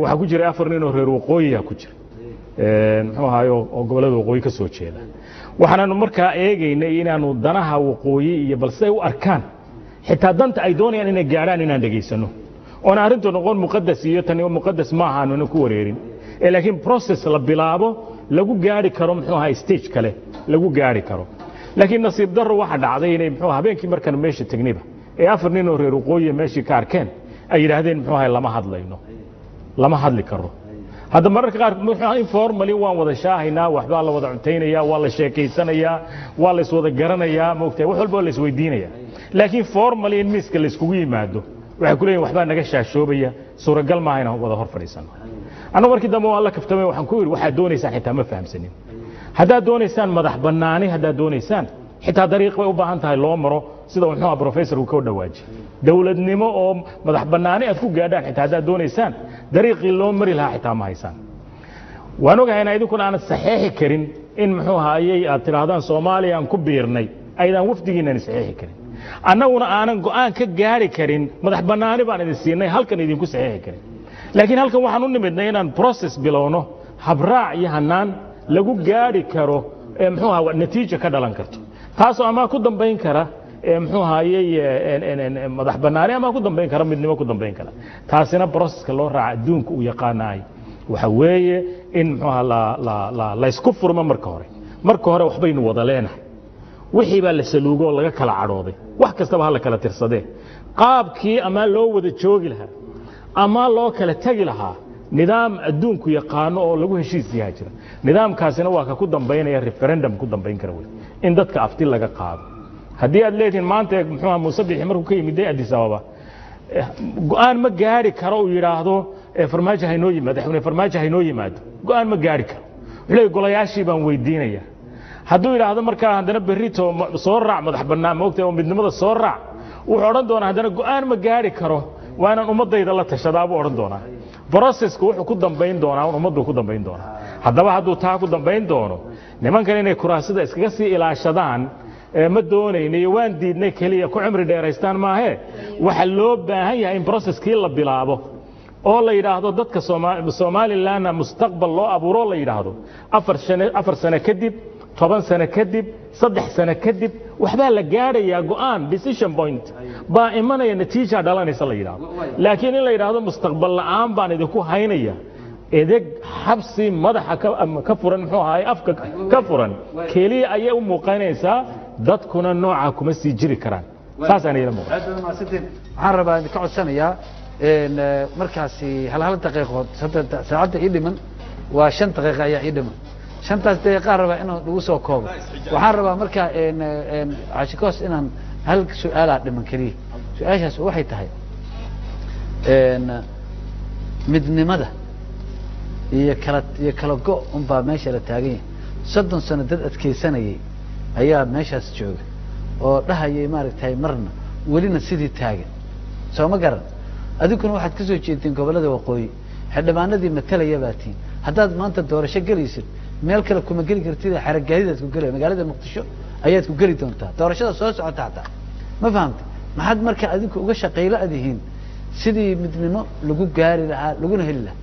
waxa ku jira 4 nin oo reer waqooyi ah ku jira muxuu ahaayo oo gobolada waqooyi ka soo jeeda waxaanu markaa eegaynay inaanu danaha waqooyi iyo balse u arkaan xitaa danta ay doonayaan inay gaaraan inaan dhageysano oo arrintu noqon muqaddas iyo tan muqaddas ma ahaanu ku wareerin laakiin process la bilaabo lagu gaari karo muxuu ahaa stage kale lagu gaari karo laakiin nasiib darro waxa dhacday inay muxuu habeenkii markan meesha tagnayba 4 nin oo reer waqooyi meeshii ka arkeen ay yiraahdeen muxuu ahaa lama hadli karo hadda mararka qaar muxuu informally waan wada shaahaynaa waxba la wada cuntaynaya waa la sheekaysanayaa waa la iswada garanayaa moogtay wax walba la isweydiinaya laakiin formally in miiska la iskugu yimaado waxa ku leeyahay waxba naga shaashoobaya suuragal ma ahayna wada hor fadhiisano anagu markii dambe waan la kaftamay waxaan ku yiri waxa doonaysaan xitaa ma fahamsanin haddaad doonaysaan madax bannaani haddaad doonaysaan xitaa dariiq way u baahan tahay loo maro sida uu muxuu professorku ka dhawaajiyay dawladnimo oo madax bannaani aad ku gaadhaan xitaa haddaad doonaysaan dariiqii loo mari lahaa xitaa ma haysaan waan ogahay in idinkuna aan saxiixi karin in muxuu ahaayay aad tiraahdaan Soomaaliya aan ku biirnay aydan wafdigiina saxiixi karin annaguna aanan go'aan ka gaari karin madax bannaani baan idin siinay halkan idinku saxiixi karin laakiin halkan waxaan u nimidnay inaan process bilowno habraac iyo hanaan lagu gaari karo muxuu ahaa natiijo ka dhalan karto taasoo ama ku dambeyn kara muxuu ahaayay madax bannaani ama ku dambeyn kara midnimo ku dambeyn kara taasina processka loo raaca adduunka uu yaqaanaay waxa weeye in muxuu ahaa la isku furmo marka hore waxbaynu wada leenahay wixii baa la saluugo oo laga kala cadhooday wax kastaba ha la kala tirsadee qaabkii ama loo wada joogi lahaa ama loo kala tagi lahaa nidaam adduunku yaqaano oo lagu heshiis yahay jira nidaamkaasina waa ka ku dambeynaya referendum ku dambeyn kara way in dadka afti laga qaado haddii aad leedihiin maanta muxuu ahaa Muuse Biixi markuu ka yimid Addis Ababa go'aan ma gaari karo uu yiraahdo farmaajo haynoo yimaado madaxweyne farmaajo haynoo yimaado go'aan ma gaari karo wuxuu golayaashii baan weydiinaya hadduu yiraahdo markaa haddana berrito soo raac madax bannaan ma ogtahay oo midnimada soo raac wuxuu odhan doonaa haddana go'aan ma gaari karo waa inaan ummadayda la tashadaa buu odhan doonaa processku wuxuu ku dambeyn doonaa ummaddu ku dambeyn doonaa haddaba hadduu taa ku dambeyn doono nimankan inay kuraasada iskaga sii ilaashadaan ma doonaynay waan diidnay kaliya ku cimri dheeraystaan maahe waxa loo baahan yahay in processkii la bilaabo oo la yiraahdo dadka Soomaaliland mustaqbal loo abuuro la yiraahdo 4 sano kadib 10 sano kadib 3 sano kadib waxba la gaarayaa go'aan decision point baa imanaya natiijo dhalanaysa la yiraahdo laakiin in la yiraahdo mustaqbal la'aan baan idinku haynaya edeg xabsi madaxa ka furan muxuu ahaay afka ka furan kaliya ayay u muuqanaysaa dadkuna nooca kuma sii jiri karaan saas aan ila muuqato waxaan rabaa in ka codsanayaa markaasi hal daqiiqo saacada ii dhiman waa 5 daqiiqo ayaa ii dhiman 5taas daqiiqo rabaa inaan ugu soo koobo waxaan rabaa markaa Ashikoos inaan hal su'aal dhiman kaliya su'aashaas waxay tahay midnimada iyo kala go' baa meesha la taagan yahay 30 sano dad adkeysanayay ayaa meeshaas jooga oo dhahayay maaragtay marna welina sidii taagan soo ma garan adikuna waxaad ka soo jeedeen gobolada waqooyi xildhibaanadii matalaya baatiin haddaad maanta doorasho galaysid meel kale kuma geli kartid xaragaadidaad ku galay magaalada Muqdisho ayaad ku gali doontaa doorashada soo socota hada ma fahamtay maxaad marka adinku uga shaqeeyla adihiin sidii midnimo lagu gaari lahaa laguna heli lahaa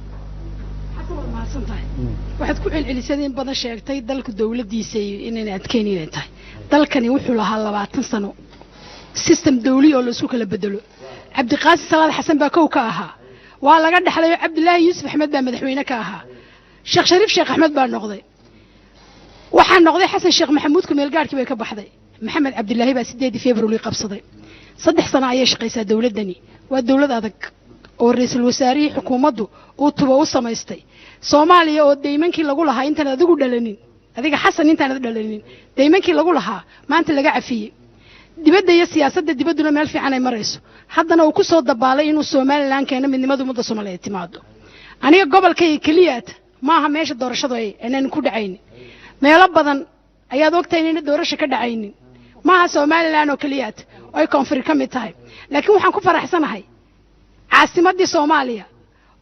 waxaad ku celcelisadeen badan sheegtay dalku dawladiisa inay adkeynayeen tahay dalkani wuxuu lahaa 20 sano system dawli oo la isku kala bedelo Cabdiqaasim Salaad Xasan baa kow ka ahaa waa laga dhaxlay Cabdullaahi Yuusuf Axmed baa madaxweyne ka ahaa Sheekh Shariif Sheekh Axmed baa noqday waxaa noqday Xasan Sheekh Maxamuud ku meel gaarkii bay ka baxday maxamed cabdilaahi baa 8 February qabsaday 3 sano ayay shaqaysaa dawladani waa dawlad adag oo ra'iisul wasaarihii xukuumaddu uu tubo u samaystay Soomaaliya oo deymankii lagu lahaa intaan adigu dhalanin adiga xasan intaan dhalanin deymankii lagu lahaa maanta laga cafiyay dibadda iyo siyaasadda dibadduna meel fiican ay marayso haddana uu ku soo dabaalay inuu Soomaaliland keeno midnimada ummadda Soomaaliyeed timaado aniga gobolkayga kaliyaad maaha meesha doorashadu ay inaan ku dhacayn meelo badan ayaad ogtahay in doorasho ka dhacaynin maaha Soomaaliland oo kaliyaad oo ay koonfur ka mid tahay laakiin waxaan ku faraxsanahay caasimadii Soomaaliya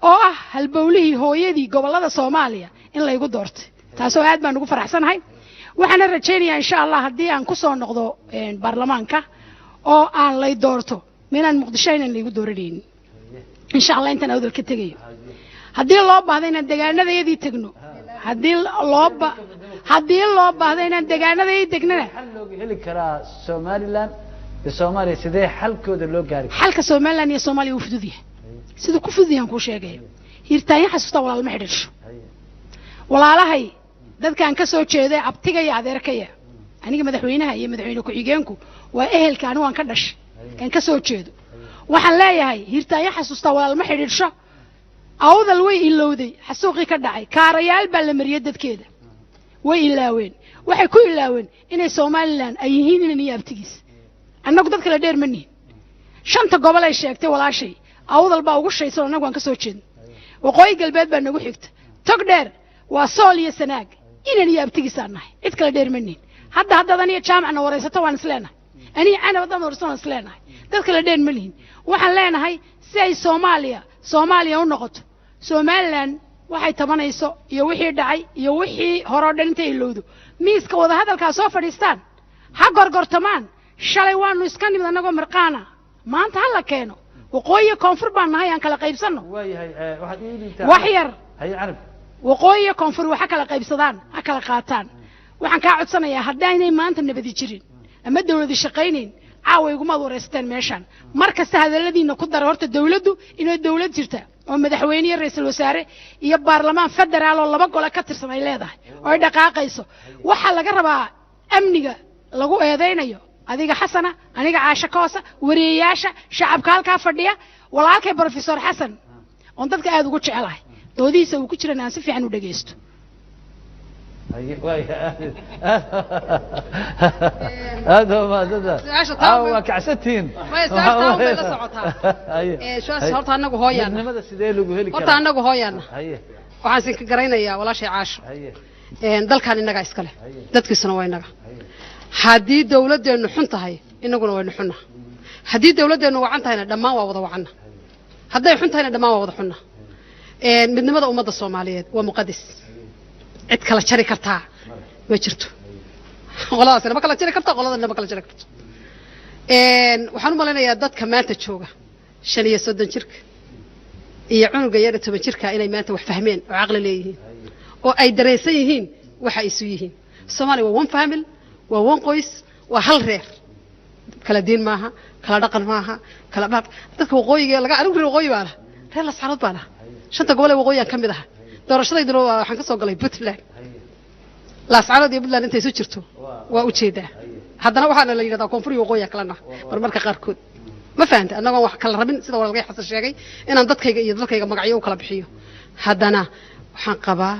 oo ah halbowlihii hooyadii gobolada Soomaaliya in la igu doortay taasoo aad baan ugu faraxsanahay waxaan rajaynayaa insha Allah haddii aan ku soo noqdo baarlamaanka oo aan lay doorto meelaan Muqdisho inaan la igu dooranaynin insha Allah intaan awdal ka tagayo haddii loo baahdo inaan deegaanadayadii tagno haddii loo baahdo inaan deegaanadayadii tagnana hal looga heli karaa Somaliland iyo Soomaaliya sidee xalkooda loo gaari xalka Somaliland iyo Soomaaliya uu fudud yahay sidoo ku fudud yahay ku sheegay hirtaan xasuusta walaal ma xidhiisho walaalahay dadkan ka soo jeeday abtiga iyo adeerkaya aniga madaxweynaha iyo madaxweyne ku xigeenku waa ehelka anigu aan ka dhashay kan ka soo jeedo waxaan leeyahay hirtaan xasuusta walaal ma xidhiisho awdal way ilowday xasuuqi ka dhacay kaarayaal baa la mariyay dadkeeda way ilaaween waxay ku ilaaween inay Soomaaliland ay yihiin inay abtigiis annagu dadka la dheer maniin shanta gobol ay sheegtay walaashay awdal baa ugu shaysan annagu aan ka soo jeedno waqooyi galbeed baa nagu xigta tog dheer waa sool iyo sanaag inay abtigiis nahay cid kala dheer maniin hadda aniga jaamacna wareysato waan isleenahay aniga ana wadan wareysan isleenahay dadka la dheer maniin waxaan leenahay si ay Soomaaliya u noqoto Somaliland waxay tabanayso iyo wixii dhacay iyo wixii hore dhintay ilowdo miiska wada hadalka soo fadhiistaan ha gorgortamaan shalay waanu iska nimid anagoo marqaana maanta hal la keeno waqooyi koonfur baan nahay aan kala qaybsano waxaad ii dhiibtaa wax yar hay arab waqooyi koonfur waxa kala qaybsadaan ha kala qaataan waxaan ka codsanayaa haddaanay maanta nabadi jirin ama dawladda shaqaynayn caawa iguma wareysteen meeshan markasta hadaladiina ku dar horta dawladdu inay dawlad jirta oo madaxweyne iyo ra'iisul wasaare iyo baarlamaan federaal oo laba gole ka tirsan ay leedahay oo ay dhaqaaqayso waxa laga rabaa amniga lagu eedeynayo adiga xasana aniga caasha koosa wariyaasha shacabka halka fadhiya walaalkay professor xasan oo dadka aad ugu jecelahay doodiisa uu ku jirana aan si fiican u dhageysto هذا ما هذا كعستين horta anagu hooyana nimada sidee lagu heli karaa horta anagu hooyana waxaan si ka garanayaa walaashay caasho dalkan inaga iska leh dadkiisuna waa inaga haddii dawladeenu xun tahay inaguna waynu xunna haddii dawladeenu wacan tahayna dhammaan waa wada wacanna hadday xun tahayna dhammaan waa wada xunna midnimada ummadda Soomaaliyeed waa muqadas cid kala jari kartaa ma jirto qoladaasna ma kala jari kartaa qoladana ma kala jari karto waxaan u maleynayaa dadka maanta jooga 35 jirka iyo cunuga yar 10 jirka inay maanta wax fahmeen oo aqli leeyihiin oo ay dareensan yihiin waxa ay isu yihiin Soomaaliya waa one family waa one qoys waa hal reer kala diin maaha kala dhaqan maaha kala dadka waqooyiga laga anigu waqooyi baa reer la saarad baa shanta gobol ee waqooyi ka mid ah doorashadaydu waxaan ka soo galay Puntland la saarad iyo Puntland intay soo jirto waa u jeedaa haddana waxaana la yiraahdaa koonfur iyo waqooyi kalena marmarka qaarkood ma fahanti anagoo wax kala rabin sida walaalkay xasan sheegay inaan dadkayga iyo dalkayga magacyo u kala bixiyo haddana waxaan qabaa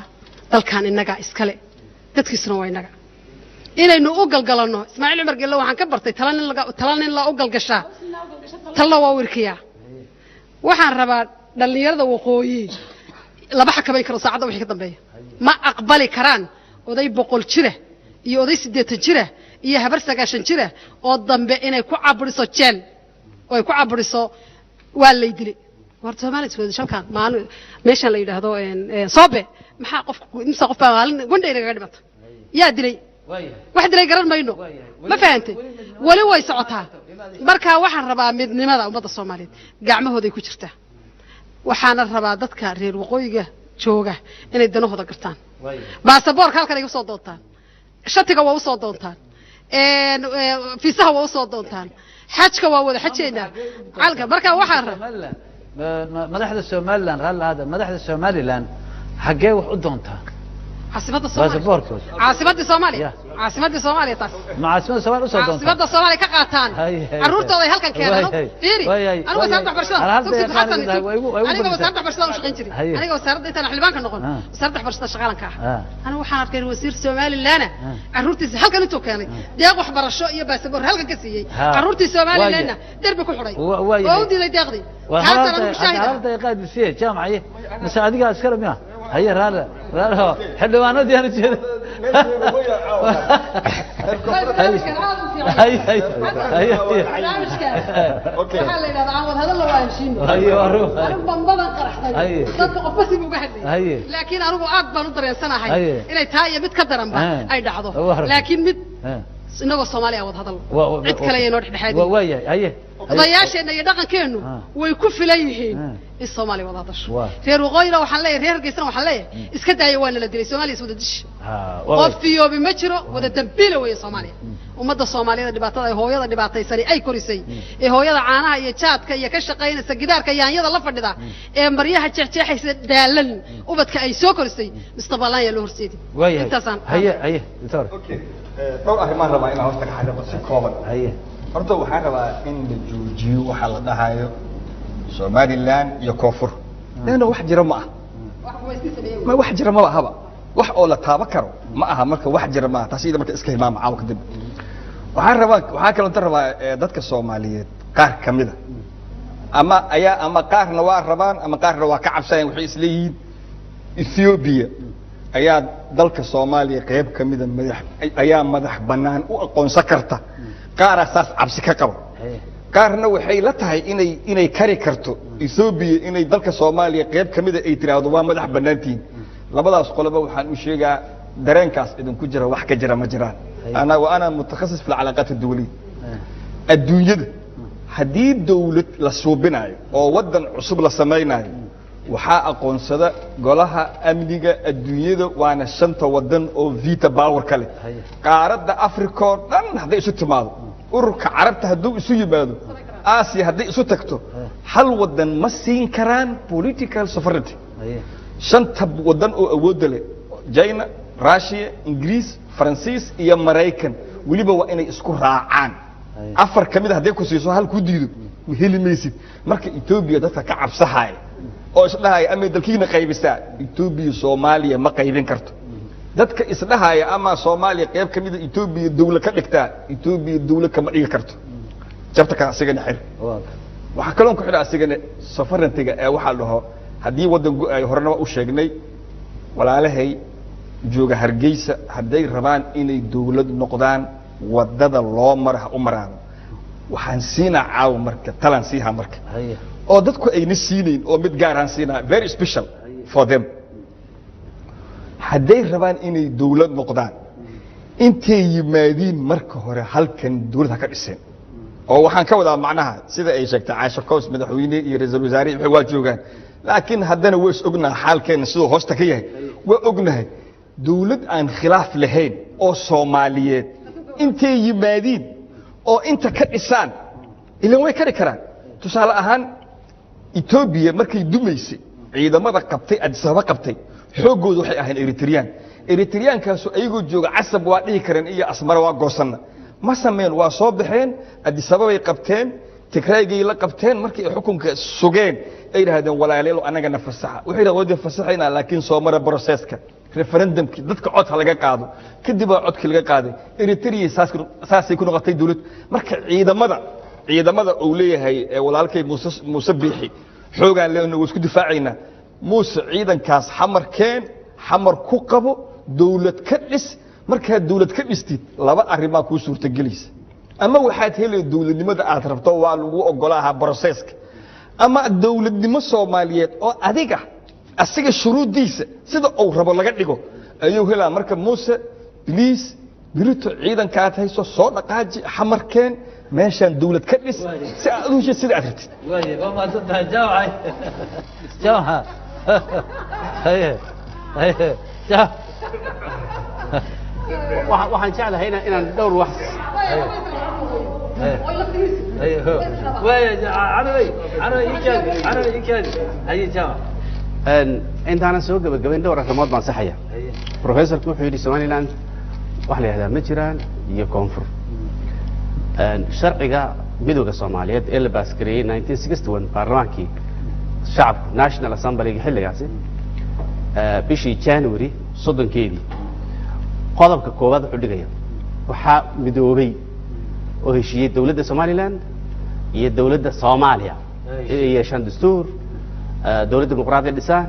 dalkan inaga iskale dadkiisuna waa inaga inaynu u galgalano Ismaaciil Umar Geelo waxaan ka bartay talanin la u galgashaa talo waa wirkiyaa waxaan rabaa dhalinyarada waqooyi laba xakabay karo saacada wixii ka dambeeya ma aqbali karaan oday 100 jira iyo oday 80 jira iyo habar 90 jira oo dambe inay ku caburiso jeen oo ay ku caburiso waa la dilay war Soomaaliya soo shalkan maanu meesha la yiraahdo soobe maxaa qof baa maalin gundheeraga dhimata yaa dilay wax dilay garan mayno ma fahanti wali way socotaa marka waxaan rabaa midnimada ummadda Soomaaliyeed gacmahooda ku jirtaa waxaan rabaa dadka reer waqooyiga jooga inay danahooda gartaan baasaboorka halkan ay u soo doontaan shatiga waa u soo doontaan fiisaha waa u soo doontaan xajka waa wada xajeena calka marka waxaan rabaa madaxda Somaliland hal hada madaxda Somaliland xagee wax u doontaa عاصمة الصومال باسبوركود عاصمة الصومالية يا. عاصمة الصومالية تاس مع عاصمة الصومال أسود عاصمة الصومالية كقاتان هاي. عرورته هي هلكن كانوا هاي. فيري هاي. أنا وسارة برشلونة أنا هل سوسي دقيقة حسن أنا أنا وسارة برشلونة وش قنجري هاي. أنا وسارة أنت نحن بانك نقول وسارة برشلونة شغالة كاه أنا وحنا كان وزير الصومالي لنا عرورتي هلكن أنتوا كاني دياق وحبر الشو يا باسبور هلكن كسية عرورتي الصومالي لنا درب كل حري وودي ذي داغدي هذا أنا مشاهدة هل دقيقة بسيء جامعة إيه مساعدك أسكر مياه هي هذا حلوانه دي أنا كذا هي اوكي هذا اللي واهشين ايوه روح أنا بنبضن قرحتي صدق قفسي بوجهدي لكن أنا أكبر نظر إنسان هاي إلى تاي بتكدرن بقى أي دعوة لكن مد إنه الصومالي أود هذا عد كلا ينور حدي ويا هي ضياش إنه يدقن كأنه ويكف ليهين الصومالي وضع دش في رغيرة وحلية رير جسنا وحلية إسكت أيوان الذي الصومالي يسود الدش قف فيه بمجرى وده تنبيله ويا الصومالي ومدة الصومالية اللي بعتها هو يلا اللي بعتها يسري أي كرسي هو يلا عانها يشات كي كشقين السجدار كي يعني يلا لفرد ده مريها تشحح دالن وبدك أي سو كرسي مستقبلان يا لور سيدي ويا هي دكتور اوكي dhowr arrimaan rabaa inaan hoosta ka xadho si kooban haye horta waxaan rabaa in la joojiyo waxa la dhahayo Somaliland iyo Koonfur leena wax jira ma aha ma wax jira ma ahaba wax oo la taaba karo ma aha marka wax jira ma taasida marka iska himaam caaw kadib waxaan kaloo rabaa dadka Soomaaliyeed qaar kamida ama qaarna waa rabaan ama qaarna waa ka cabsanayaan waxay isleeyihiin Ethiopia ayaa dalka Soomaaliya qayb kamida madax banaan u aqoonsan karta qaar asaas cabsi ka qabo qaarna waxay la tahay inay kari karto Ethiopia inay dalka Soomaaliya qayb kamida ay tiraahdo waa madax banaantiin labadaas qoloba waxaan u sheegaa dareenkaas idin ku jira wax ka jira ma jiraan ana mutakhasis fi alaqat ad-dawliya adduunyada hadii dawlad la suubinayo oo wadan cusub la sameeynayo waxaa aqoonsada golaha amniga adduunyada waana shanta wadan oo veto power kale qaaradda Afrika oo dhan haday isu timaado ururka carabta haduu isu yimaado Aasiya haday isu tagto hal wadan ma siin karaan political sovereignty shanta wadan oo awood leh China Russia Ingiriis Faransiis iyo Mareykan waliba waa inay isku raacaan afar kamid haday ku siiso hal ku diido heli maysid marka Ethiopia dadka ka cabsahay oo isdhahay ama dalkiina qaybisa Ethiopia Soomaaliya ma qaybin karto dadka isdhahay ama Soomaaliya qayb kamid ah Ethiopia dawlad ka dhigtaa Ethiopia dawlad kama dhigi karto jabta ka asigana xir waxa kale oo ku xidha asigana sovereignty-ga ee waxa la dhaho hadii wadan ay horena u sheegnay walaalahay jooga Hargeysa haday rabaan inay dawlad noqdaan wadada loo maraha u maraan waxaan siinaa caaw marka talan siiha marka oo dadku ay nasiineen oo mid gaar ah siinaa very special for them haday rabaan inay dawlad noqdaan intay yimaadeen marka hore halkan dawladda ka dhiseen oo waxaan ka wadaa macnaha sida ay sheegtay Caasha Koos madaxweyne iyo ra'iisul wasaare waxay waa joogaan laakiin haddana way ognahay xaalkeena sidoo hoosta ka yahay way ognahay dawlad aan khilaaf lahayn oo Soomaaliyeed intay yimaadeen oo inta ka dhisaan ilaa way kari karaan tusaale ahaan Ethiopia markay dumaysay ciidamada qabtay Addis Ababa qabtay xoogoodu waxay ahayn Eritreankaas ayagoo jooga casab waa dhihi kareen iyo Asmara waa goosanna ma sameeyeen waa soo baxeen Addis Ababa ay qabteen Tigraygii la qabteen markii ay xukunka sugeen ay yiraahdeen walaalayaal anaga nafasaxa waxay yiraahdeen fasaxayna laakiin soo mara processka referendumki dadka cod laga qaado kadib codkii laga qaaday Eritrea saasay ku noqotay dawlad marka ciidamada uu leeyahay walaalkay Muuse Biixi xoogan leeyno isku difaacayna Muuse ciidankaas xamar ku qabo dawlad ka dhis marka dawlad ka dhistid laba arrimo ku suurta galaysa ama waxaad helay dawladnimada aad rabto waa lagu ogolaaha processka ama dawladnimo Soomaaliyeed oo adiga asiga shuruudiisa sida uu rabo laga dhigo ayuu helaa marka Muuse please birito ciidanka aad hayso soo dhaqaaji xamarkeen meeshan dawlad ka dhis si aad u heshiis sida aad rabtid waa ma dadka jawha haye waxaan jeclahay inaan dhowr wax intaanan soo gabagabayn dhowr arrimood baan saxaya professorku wuxuu yidhi somaliland wax la yidhahdaa ma jiraan iyo koonfur sharciga midowga soomaaliyeed ee la baasgareeyey 1961 baarlamaankii shacabku national assemblyga xilligaasi bishii january 30keedii qodobka koowaad wuxuu dhigaya waxaa midoobay oo heshiiyey dawladda somaliland iyo dawladda soomaaliya inay yeeshaan dastuur dawlad dimuqraadi dhisaan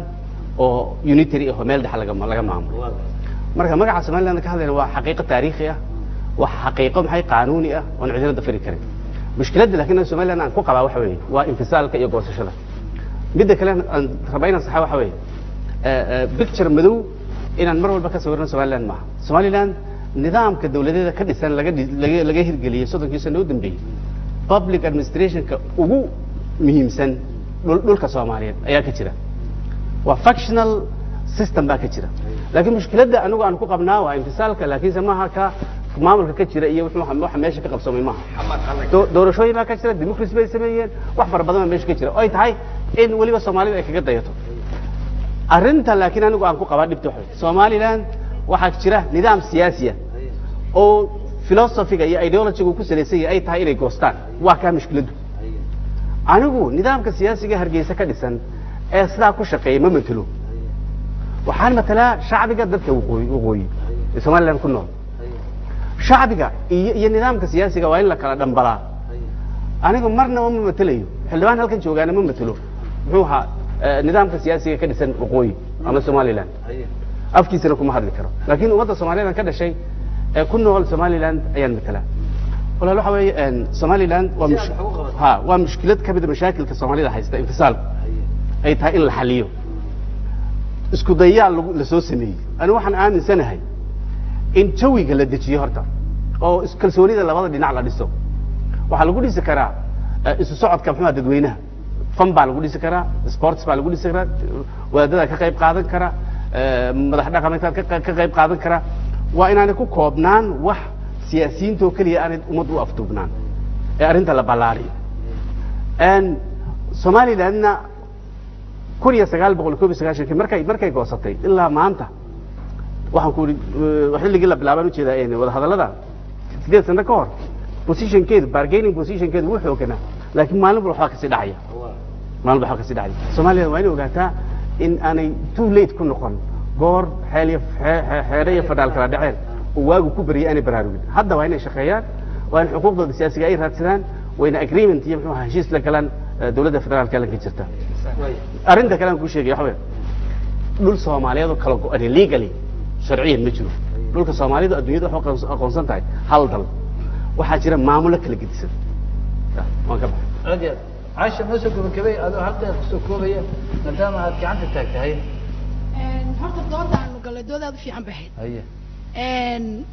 oo unitary ah meel dhex laga maamulo marka magaca somaliland ka hadlayna waa xaqiiqo taariikhi ah waa xaqiiqo maxay qaanuuni ah oo cidina dafiri karin mushkiladda laakiin somaliland aan ku qabaa waxa weeye waa infisaalka iyo goosashada midda kale aan rabayna saxa waxa weeye picture madow inaan mar walba ka sawirno somaliland maaha somaliland nidaamka dawladeeda ka dhisan laga hirgeliyey 30 sano u dambeeyey public administrationka ugu muhiimsan dhulka Soomaaliyeed ayaa ka jira waa functional system baa ka jira laakiin mushkiladda anagu aan ku qabnaa waa infisaalka laakiin samaha ka maamulka ka jira iyo waxa meesha ka qabsamay maaha doorashooyin baa ka jira democracy bay sameeyeen wax fara badan meesha ka jira oo ay tahay in waliba Soomaalida ay kaga dayato arrinta laakiin anagu aan ku qabaa dhibto Somaliland waxa jira nidaam siyaasi ah oo philosophiga iyo ideology-gu ku saleysan yahay ay tahay inay goostaan waa ka mushkiladu anigu nidaamka siyaasiga Hargeysa ka dhisan ee sidaa ku shaqeeyay ma matalo waxaan matalaa shacbiga dadka waqooyi ee Somaliland ku nool shacbiga iyo nidaamka siyaasiga waa in la kala dhambalaa anigu marna ma matalayo xildhibaan halkan joogaana ma matalo muxuu ahaa nidaamka siyaasiga ka dhisan waqooyi ama Somaliland afkiisana kuma hadli karo laakiin ummadda Soomaaliyeed ka dhashay ee ku nool Somaliland ayaan matalaa walaal waxa weeye Somaliland waa mushkilad ka mid ah mashaakilka Soomaalida haysta infisaal ay tahay in la xaliyo isku dayaal la soo sameeyay anigu waxaan aaminsanahay in jawiga la dejiyo horta oo kalsoonida labada dhinac la dhiso waxa lagu dhisi karaa isu socodka maxaa dadweynaha fan baa lagu dhisi karaa sports baa lagu dhisi karaa wadaadada ka qayb qaadan kara madax dhaqameedka ka qayb qaadan kara waa inaanay ku koobnaan wax siyaasiyiinta oo kaliya aanay ummad u afduubnaan ee arrinta la ballaariyo Somalilandna 1990 markay goosatay ilaa maanta waxaan ku xilligii la bilaabay u jeedaa wada hadallada 8 sano ka hor positionkeedu bargaining positionkeedu wuxuu oganaa laakiin maalin walba waxa ka sii dhacaya Soomaaliya waa inay ogaataa in aanay too late ku noqon goor xeelaya fadaal kala dhaceen oo waagu ku bariyay aanay baraarugin hadda waa inay shaqeeyaan waa in xuquuqdooda siyaasiga ay raadsadaan waa in agreement iyo muxuu heshiis la galaan dawladda federaalka la jirta arrinta kale aan ku sheegay waxa weeye dhul Soomaaliyeed oo kala go'an legally sharciyan ma jiro dhulka Soomaalidu adduunyada waxa aqoonsan tahay hal dal waxaa jira maamulo kala gedisan waan ka baxay عايشة نسوا كبكبي هذا هذا سكوبية ندام هاد كعنت تاكتهاي. هذا الدود عنو قال الدود هذا في عم بحيد. هي.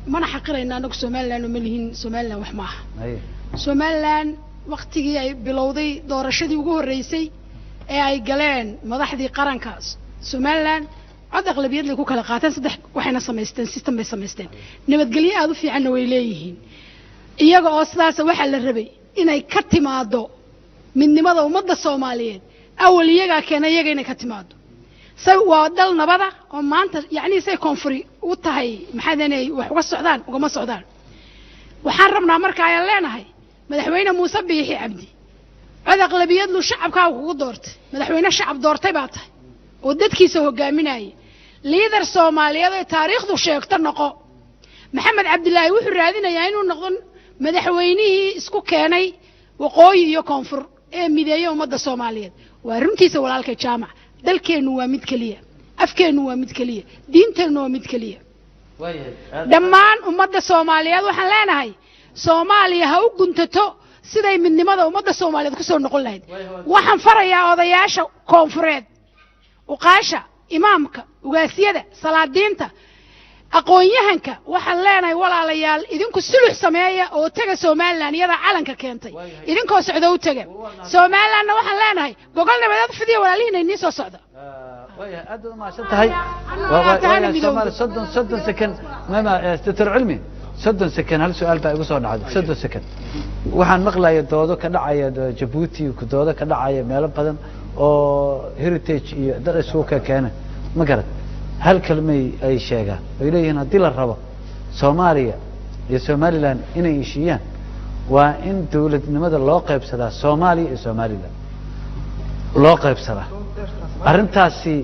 ما أنا حقير إن أنا كسومالان وملهين سومالان وحماها. هي. سومالان وقت جي بلودي دور الشدي وجوه الرئيسي أي جلان مضحدي قرن كاس سومالان عاد أغلبية اللي كوكا لقاتن صدق وحنا سميستن سيستم بسميستن نبت قلي هذا في عنو إليهين. إيجا أصلا سوحل الربي إن يكتم هذا midnimada ummadda Soomaaliyeed awal iyaga keenay iyaga inay ka timaado say waa dal nabada oo maanta yaani say koonfuri u tahay maxadanay wax uga socdaan ugama socdaan waxaan rabnaa marka ay leenahay madaxweyne Muuse Biixi Cabdi cod aqlabiyad lu shacabka ugu doortay madaxweyne shacab doortay baa tahay oo dadkiisa hogaaminayay leader Soomaaliyeed ee taariikhdu sheegto noqo Maxamed Cabdilaahi wuxuu raadinayaa inuu noqdo madaxweynihii isku keenay waqooyi iyo koonfur ee mideeyo ummadda Soomaaliyeed waa runtiisa walaalka jaamac dalkeenu waa mid kaliya afkeenu waa mid kaliya diinteenu waa mid kaliya dhammaan ummadda Soomaaliyeed waxaan leenahay Soomaaliya ha u guntato siday midnimada ummadda Soomaaliyeed ku soo noqon lahayd waxaan farayaa odayaasha koonfureed uqaasha imaamka ugaasiyada salaadiinta aqoon-yahanka waxaan leenahay walaalayaal idinku sulux sameeya oo taga Soomaaliland iyada calanka keentay idinkoo socdo u taga Soomaaliland waxaan leenahay gogol nabadeed fidiyo walaalihiin ay soo socdo way aad ma shantahay waa soddon second ma istatir cilmi soddon second hal su'aal baa igu soo dhacday soddon second waxaan maqlayaa doodo ka dhacaya Djibouti ku doodo ka dhacaya meelo badan oo heritage iyo dad isugu ka keenay ma garad hal kalmay ay sheegaan ay leeyihiin haddii la rabo Soomaaliya iyo Somaliland inay heshiiyaan waa in dawladnimada loo qaybsadaa Soomaaliya iyo Somaliland loo qaybsadaa arrintaasi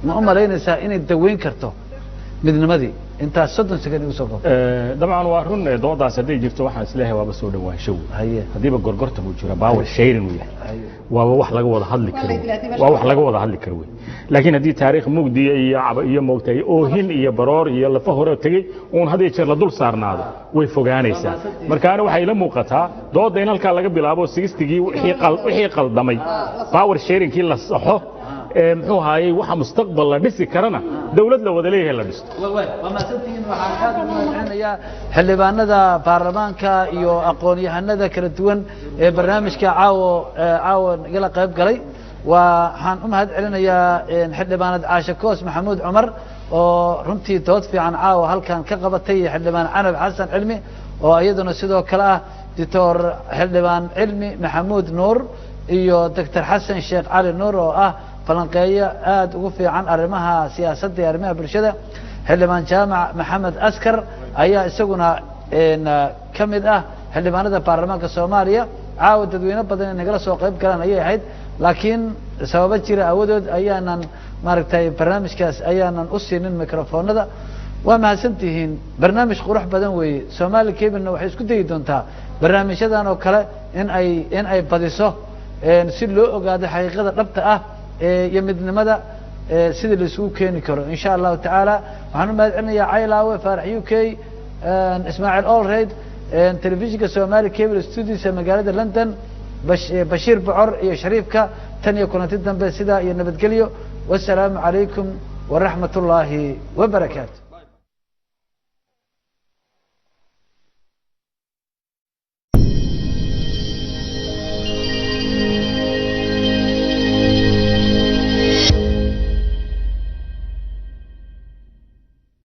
ma u malaynaysaa inay daweyn karto midnimadii intaas 30 second ugu soo qabto dabcan waa run doodaas haday jirto waxaan isleeyahay waaba soo dhawaansho haye hadiiba gorgorta uu jiro power sharing uu yahay waaba wax laga wada hadli karo waa wax laga wada hadli karo laakiin hadii taariikh mugdiya iyo moogtay oohin iyo baroor iyo lafa hore tagay oon hadii jeer la dul saarnaado way fogaanaysaa markaana waxay la muuqataa dooda in halka laga bilaabo 60gii wixii qaldamay power sharing kii la saxo muxuu haayay waxa mustaqbal la dhisi karana dawlad la wada leeyahay la dhisto wama santiin waxaan aad u mahadcelinayaa xildhibaanada baarlamaanka iyo aqoon-yahanada kala duwan ee barnaamijka caawa igala qayb galay waxaan u mahadcelinayaa xildhibaanad Caasha Koos Maxamuud Cumar oo runtii dood fiican caawa halkan ka qabatay xildhibaan Canab Xasan Cilmi oo iyaduna sidoo kale ah dictor xildhibaan Cilmi Maxamuud Nuur iyo Dr. Xasan Sheekh Cali Nuur oo ah falanqeeyo aad ugu fiican arrimaha siyaasadda iyo arrimaha bulshada xildhibaan jaamac maxamed askar ayaa isaguna kamid ah xildhibaanada baarlamaanka Soomaaliya caawa dadweyne badan in nagala soo qayb galaan ayay ahayd laakiin sababo jira awadood ayaanan maaragtay barnaamijkaas ayaanan u siinin mikrofoonada waa mahadsantihiin barnaamij qurux badan weeye Soomaali Cable waxay isku dayi doontaa barnaamijyadan oo kale in ay badiso si loo ogaado xaqiiqada dhabta ah iyo midnimada sida la isugu keeni karo insha Allah taala waxaan u mahadcelinayaa Caylaawe Faarax UK Ismaaciil Allred telefishinka Soomaali Cable Studios magaalada London Bashiir Bocor iyo Shariifka tan iyo kulanti dambe sida iyo nabadgelyo wassalaamu calaykum wa rahmatullahi wa barakaatuh